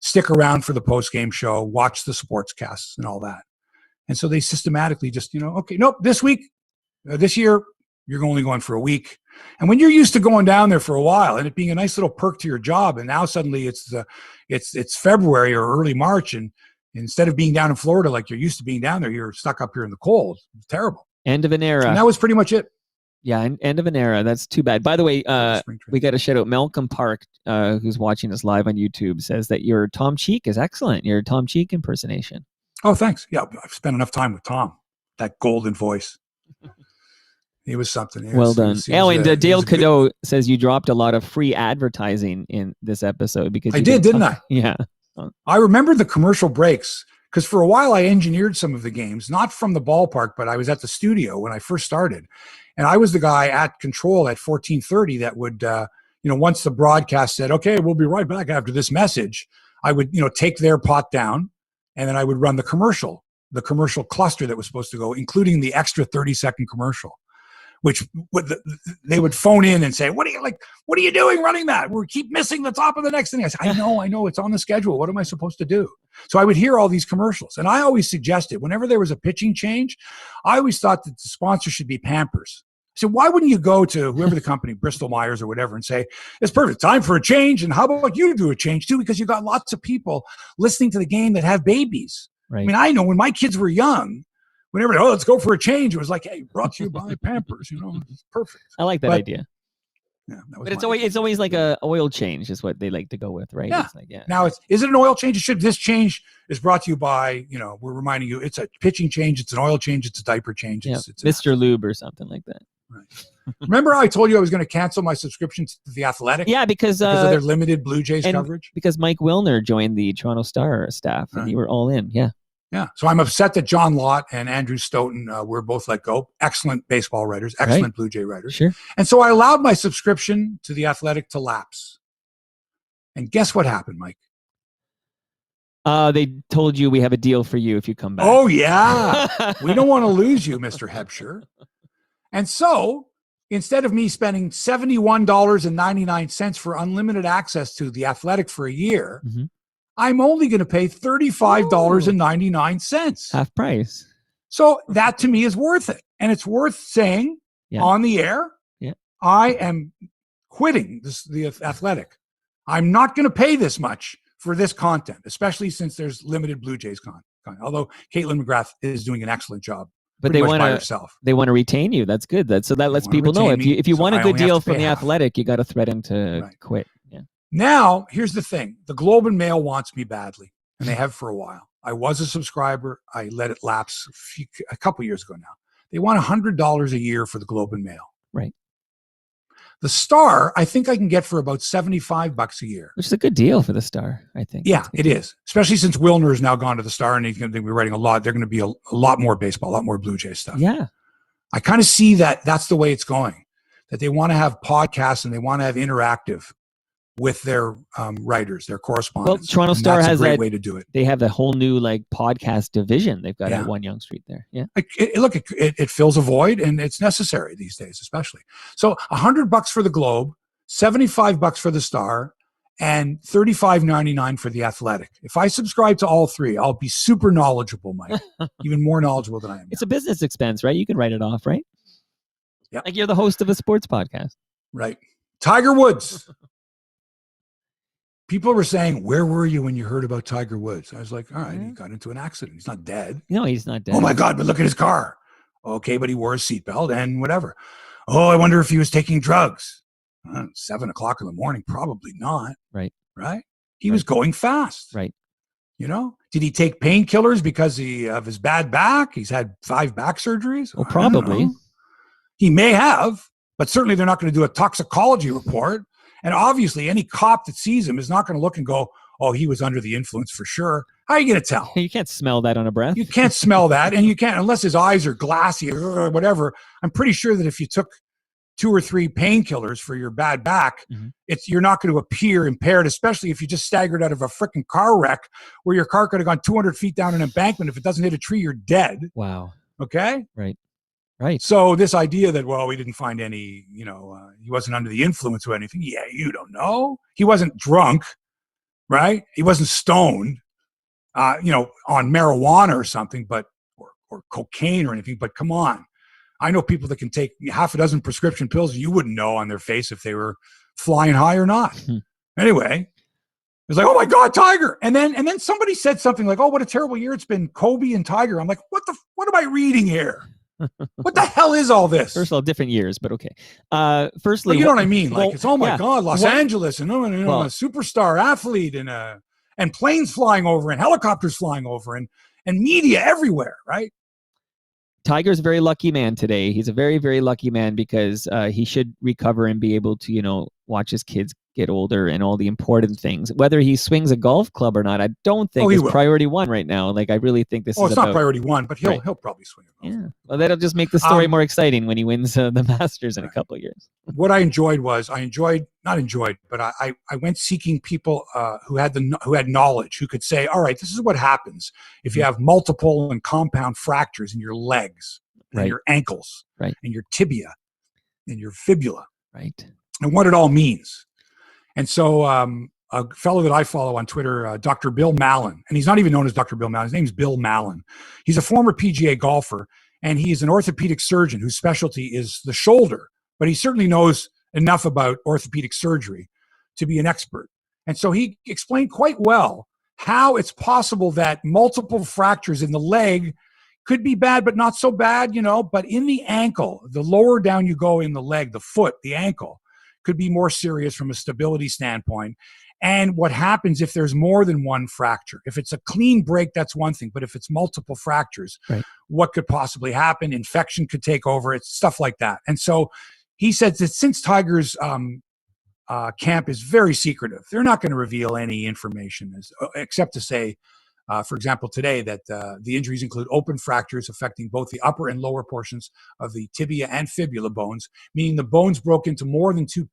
stick around for the post-game show, watch the sportscasts, and all that. And so they systematically just, okay, nope, this year, you're only going for a week. And when you're used to going down there for a while and it being a nice little perk to your job, and now suddenly it's February or early March, and instead of being down in Florida like you're used to being down there, you're stuck up here in the cold. It's terrible. End of an era. And that was pretty much it. Yeah, end of an era. That's too bad. By the way, we got to shout out Malcolm Park, who's watching us live on YouTube, says that your Tom Cheek is excellent. Your Tom Cheek impersonation. Oh, thanks. Yeah, I've spent enough time with Tom. That golden voice. He was something. Well done. Dale Cadeau says you dropped a lot of free advertising in this episode because I did, didn't I? Yeah. I remember the commercial breaks because for a while I engineered some of the games, not from the ballpark, but I was at the studio when I first started. And I was the guy at control at 14:30 that would, once the broadcast said, okay, we'll be right back after this message, I would, take their pot down. And then I would run the commercial cluster that was supposed to go, including the extra 30-second commercial, which they would phone in and say, what are you doing running that? We keep missing the top of the next thing. I said, I know, it's on the schedule. What am I supposed to do? So I would hear all these commercials. And I always suggested, whenever there was a pitching change, I always thought that the sponsor should be Pampers. I said, why wouldn't you go to whoever the company, Bristol Myers or whatever, and say, it's perfect, time for a change, and how about you do a change too? Because you got lots of people listening to the game that have babies. Right. I mean, I know when my kids were young, whenever, let's go for a change, it was like, hey, brought to you by Pampers, it's perfect. I like that idea. Yeah, but it's always like a oil change is what they like to go with, right? Yeah. It's like, Now, is it an oil change? This change is brought to you by, we're reminding you, it's a pitching change, it's an oil change, it's a diaper change. It's Mr. Lube or something like that. Remember how I told you I was going to cancel my subscription to The Athletic? Yeah, because of their limited Blue Jays coverage? Because Mike Wilner joined the Toronto Star staff, and you were all in. Yeah. Yeah. So I'm upset that John Lott and Andrew Stoughton were both let go. Excellent baseball writers, excellent Blue Jay writers. Sure. And so I allowed my subscription to The Athletic to lapse. And guess what happened, Mike? They told you we have a deal for you if you come back. Oh, yeah. We don't want to lose you, Mr. Hebsher. And so instead of me spending $71.99 for unlimited access to The Athletic for a year, I'm only going to pay $35.99. Half price. So that to me is worth it. And it's worth saying on the air, I am quitting The Athletic. I'm not going to pay this much for this content, especially since there's limited Blue Jays content. Although Caitlin McGrath is doing an excellent job. But they want to retain you. That's good. So that lets people know if you want a good deal from The Athletic, you got to threaten to quit. Yeah. Now, here's the thing. The Globe and Mail wants me badly, and they have for a while. I was a subscriber. I let it lapse a couple years ago now. They want $100 a year for the Globe and Mail. Right. The Star, I think I can get for about $75 a year. Which is a good deal for the Star, I think. Yeah, it is. Especially since Wilner has now gone to the Star and he's going to be writing a lot. They're going to be a lot more baseball, a lot more Blue Jay stuff. Yeah. I kind of see that that's the way it's going, that they want to have podcasts and they want to have interactive with their writers, their correspondents. Well, Toronto Star has a great way to do it. They have a whole new podcast division they've got at 1 Yonge Street there. Yeah. It fills a void, and it's necessary these days, especially. So $100 for the Globe, $75 for the Star, and $35.99 for The Athletic. If I subscribe to all three, I'll be super knowledgeable, Mike. Even more knowledgeable than I am. It's a business expense, right? You can write it off, right? Yeah. Like you're the host of a sports podcast. Right. Tiger Woods. People were saying, where were you when you heard about Tiger Woods? I was like, all right, he got into an accident. He's not dead. No, he's not dead. Oh, my God, but look at his car. Okay, but he wore a seatbelt and whatever. Oh, I wonder if he was taking drugs. 7 o'clock in the morning, probably not. Right. He was going fast. Right. You know, did he take painkillers because of his bad back? He's had 5 back surgeries. Well, probably. He may have, but certainly they're not going to do a toxicology report. And obviously, any cop that sees him is not going to look and go, oh, he was under the influence for sure. How are you going to tell? You can't smell that on a breath. You can't smell that. And you can't, unless his eyes are glassy or whatever. I'm pretty sure that if you took 2 or 3 painkillers for your bad back, you're not going to appear impaired, especially if you just staggered out of a freaking car wreck where your car could have gone 200 feet down an embankment. If it doesn't hit a tree, you're dead. Wow. Okay? Right. So this idea that, well, we didn't find any, he wasn't under the influence or anything. Yeah, you don't know. He wasn't drunk, right? He wasn't stoned, on marijuana or something, or cocaine or anything. But come on. I know people that can take half a dozen prescription pills. You wouldn't know on their face if they were flying high or not. Anyway, it was like, oh my God, Tiger. And then somebody said something like, oh, what a terrible year it's been, Kobe and Tiger. I'm like, what am I reading here? What the hell is all this? First of all, different years, but okay. Firstly, but you know what I mean? Like, it's, oh my God, Los Angeles, and a superstar athlete, and planes flying over, and helicopters flying over, and media everywhere, right? Tiger's a very lucky man today. He's a very, very lucky man because he should recover and be able to, watch his kids get older and all the important things. Whether he swings a golf club or not, I don't think is priority 1 right now. Like, I really think this is it's not priority 1, but he'll probably swing a golf club. Yeah. Well, that'll just make the story more exciting when he wins the Masters in a couple of years. What I enjoyed was, but I went seeking people who had knowledge, who could say, all right, this is what happens if you have multiple and compound fractures in your legs, and your ankles, and your tibia, and your fibula. Right. And what it all means. And so a fellow that I follow on Twitter, Dr. Bill Mallon, and he's not even known as Dr. Bill Mallon. His name's Bill Mallon. He's a former PGA golfer, and he's an orthopedic surgeon whose specialty is the shoulder, but he certainly knows enough about orthopedic surgery to be an expert. And so he explained quite well how it's possible that multiple fractures in the leg could be bad, but not so bad, but in the ankle, the lower down you go in the leg, the foot, the ankle, could be more serious from a stability standpoint. and what happens if there's more than one fracture. If it's a clean break, that's one thing, but if it's multiple fractures, Right. what could possibly happen? Infection could take over. It's stuff like that. And so he said that since Tiger's camp is very secretive, they're not going to reveal any information except to say, for example, today that the injuries include open fractures affecting both the upper and lower portions of the tibia and fibula bones, meaning the bones broke into more than two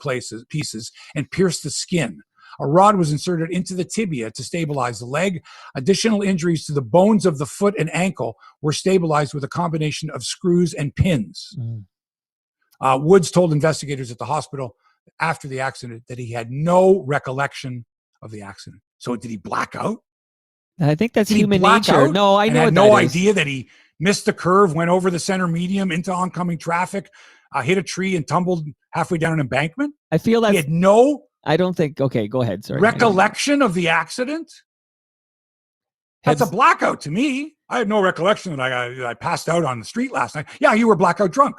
pieces and pierced the skin. A rod was inserted into the tibia to stabilize the leg. Additional injuries to the bones of the foot and ankle were stabilized with a combination of screws and pins. Woods told investigators at the hospital after the accident that he had no recollection of the accident. So did he black out? I think that's Did human nature. No, I know had what no that is. idea that he missed the curve, went over the center medium into oncoming traffic, hit a tree and tumbled halfway down an embankment. I feel that He had no I don't think. Okay, go ahead. Sorry. recollection of the accident. That's a blackout to me. I had no recollection that I passed out on the street last night. Yeah, you were blackout drunk.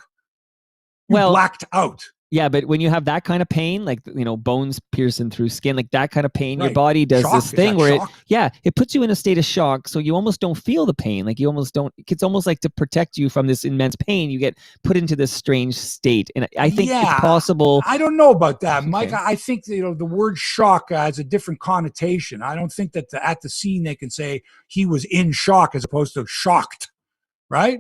You blacked out. Yeah, but when you have that kind of pain, like, bones piercing through skin, like that kind of pain, your Right. body does Shock? this Is thing that where shock? it puts you in a state of shock. So you almost don't feel the pain. Like you almost don't, it's almost like to protect you from this immense pain, you get put into this strange state. And I think it's possible. I don't know about that, Mike. Okay. I think the word shock has a different connotation. I don't think that at the scene they can say he was in shock as opposed to shocked, right?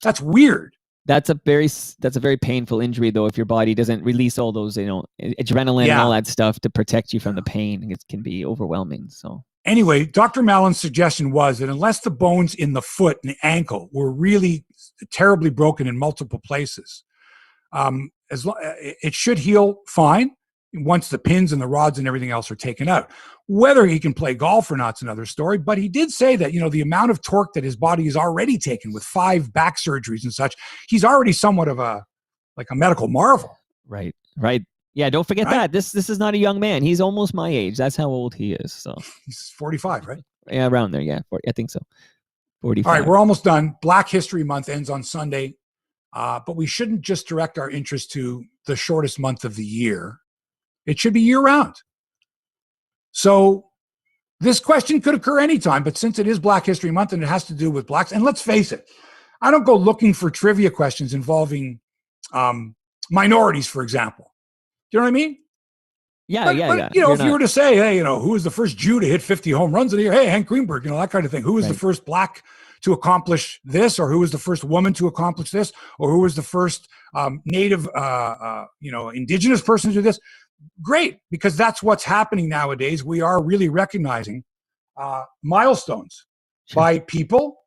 That's weird. That's a very painful injury, though, if your body doesn't release all those, adrenaline and all that stuff to protect you from the pain. It can be overwhelming. So anyway, Dr. Mallon's suggestion was that unless the bones in the foot and the ankle were really terribly broken in multiple places, it should heal fine once the pins and the rods and everything else are taken out. Whether he can play golf or not is another story, but he did say that, the amount of torque that his body has already taken with 5 back surgeries and such, he's already somewhat of a medical marvel. Right. Yeah, don't forget that. This is not a young man. He's almost my age. That's how old he is. So he's 45, right? Yeah, around there. Yeah, I think so. 45. All right, we're almost done. Black History Month ends on Sunday, but we shouldn't just direct our interest to the shortest month of the year. It should be year-round. So this question could occur anytime, but since it is Black History Month and it has to do with blacks, and let's face it, I don't go looking for trivia questions involving minorities, for example. Do you know what I mean? Yeah. If you were to say, hey, who was the first Jew to hit 50 home runs in a year? Hey, Hank Greenberg, that kind of thing. Who was the first black to accomplish this, or who was the first woman to accomplish this, or who was the first native, indigenous person to do this? Great, because that's what's happening nowadays. We are really recognizing milestones by people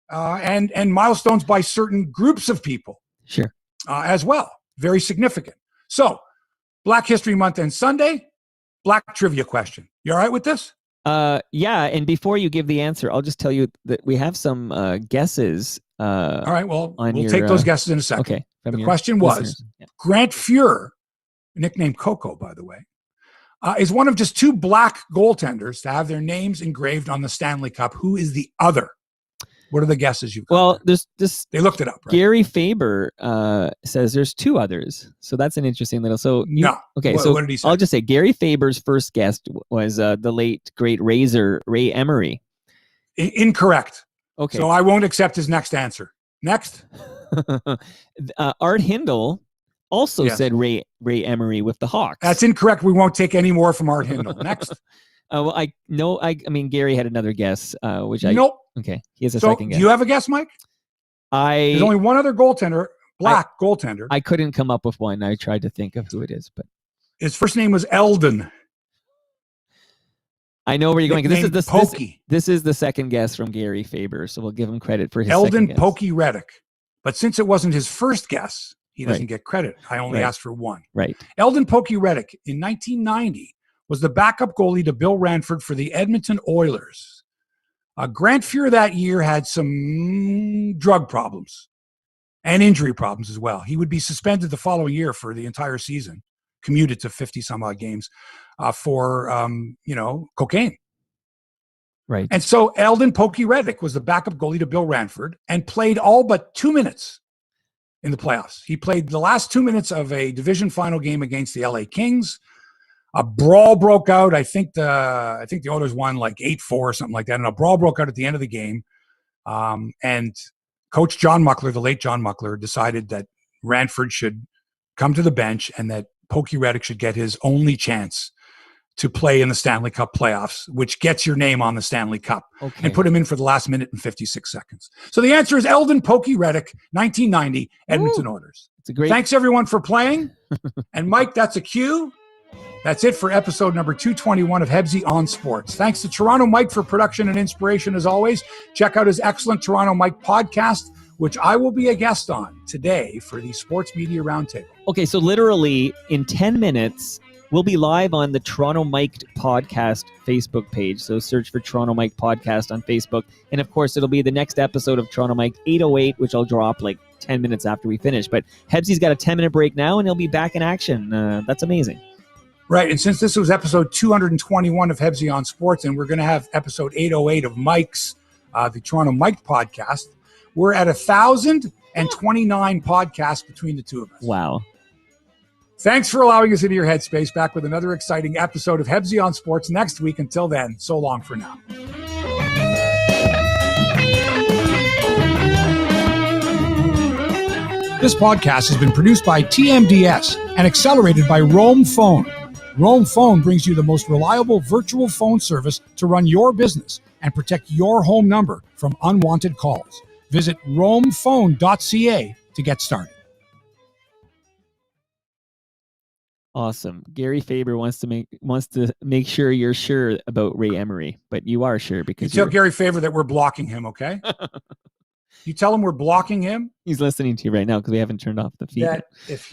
and milestones by certain groups of people. Sure. As well. Very significant. So, Black History Month and Sunday, black trivia question. You all right with this? Yeah, and before you give the answer, I'll just tell you that we have some guesses. All right, well, we'll take those guesses in a second. Okay. The question was, Grant Fuhr, nicknamed Coco, by the way, is one of just 2 black goaltenders to have their names engraved on the Stanley Cup. Who is the other? What are the guesses you've got? Well, there's this. They looked it up. Right? Gary Faber says there's 2 others, so that's an interesting little. So no. Okay, what did he say? I'll just say Gary Faber's first guest was the late great Razor Ray Emery. Incorrect. Okay, so I won't accept his next answer. Next, Art Hindle also said Ray Emery with the Hawks. That's incorrect. We won't take any more from Art Hindle. Next. I mean, Gary had another guess, which Nope. Okay, he has a second guess. Do you have a guess, Mike? There's only one other goaltender, goaltender. I couldn't come up with one. I tried to think of who it is, but his first name was Eldon. I know where you're going. This is the second guess from Gary Faber, so we'll give him credit for his Eldon second guess. Pokey Reddick. But since it wasn't his first guess, he doesn't get credit. I only asked for one. Right. Eldon Pokey Reddick in 1990 was the backup goalie to Bill Ranford for the Edmonton Oilers. Grant Fuhr that year had some drug problems and injury problems as well. He would be suspended the following year for the entire season, commuted to 50 some odd games for cocaine. Right. And so Eldon Pokey Reddick was the backup goalie to Bill Ranford and played all but 2 minutes in the playoffs. He played the last 2 minutes of a division final game against the LA Kings. A brawl broke out. I think the Oilers won like 8-4 or something like that. And a brawl broke out at the end of the game. And Coach John Muckler, the late John Muckler, decided that Ranford should come to the bench and that Pokey Reddick should get his only chance to play in the Stanley Cup playoffs, which gets your name on the Stanley Cup, and put him in for the last minute and 56 seconds. So the answer is Eldon Pokey Reddick, 1990, Edmonton Oilers. It's a great. Thanks, everyone, for playing. And, Mike, that's a cue. That's it for episode number 221 of Hebsy on Sports. Thanks to Toronto Mike for production and inspiration, as always. Check out his excellent Toronto Mike podcast, which I will be a guest on today for the Sports Media Roundtable. Okay, so literally in 10 minutes, we'll be live on the Toronto Mike podcast Facebook page. So search for Toronto Mike podcast on Facebook. And of course, it'll be the next episode of Toronto Mike 808, which I'll drop like 10 minutes after we finish. But Hebsy's got a 10-minute break now, and he'll be back in action. That's amazing. Right, and since this was episode 221 of Hebsy on Sports, and we're going to have episode 808 of Mike's, the Toronto Mike podcast, we're at 1,029 podcasts between the two of us. Wow. Thanks for allowing us into your headspace. Back with another exciting episode of Hebsy on Sports next week. Until then, so long for now. This podcast has been produced by TMDS and accelerated by Roam Phone. Roam Phone brings you the most reliable virtual phone service to run your business and protect your home number from unwanted calls. Visit roamphone.ca to get started. Awesome. Gary Faber wants to make sure you're sure about Ray Emery, but you are sure because you tell Gary Faber that we're blocking him, okay? You tell him we're blocking him. He's listening to you right now because we haven't turned off the feed. That if he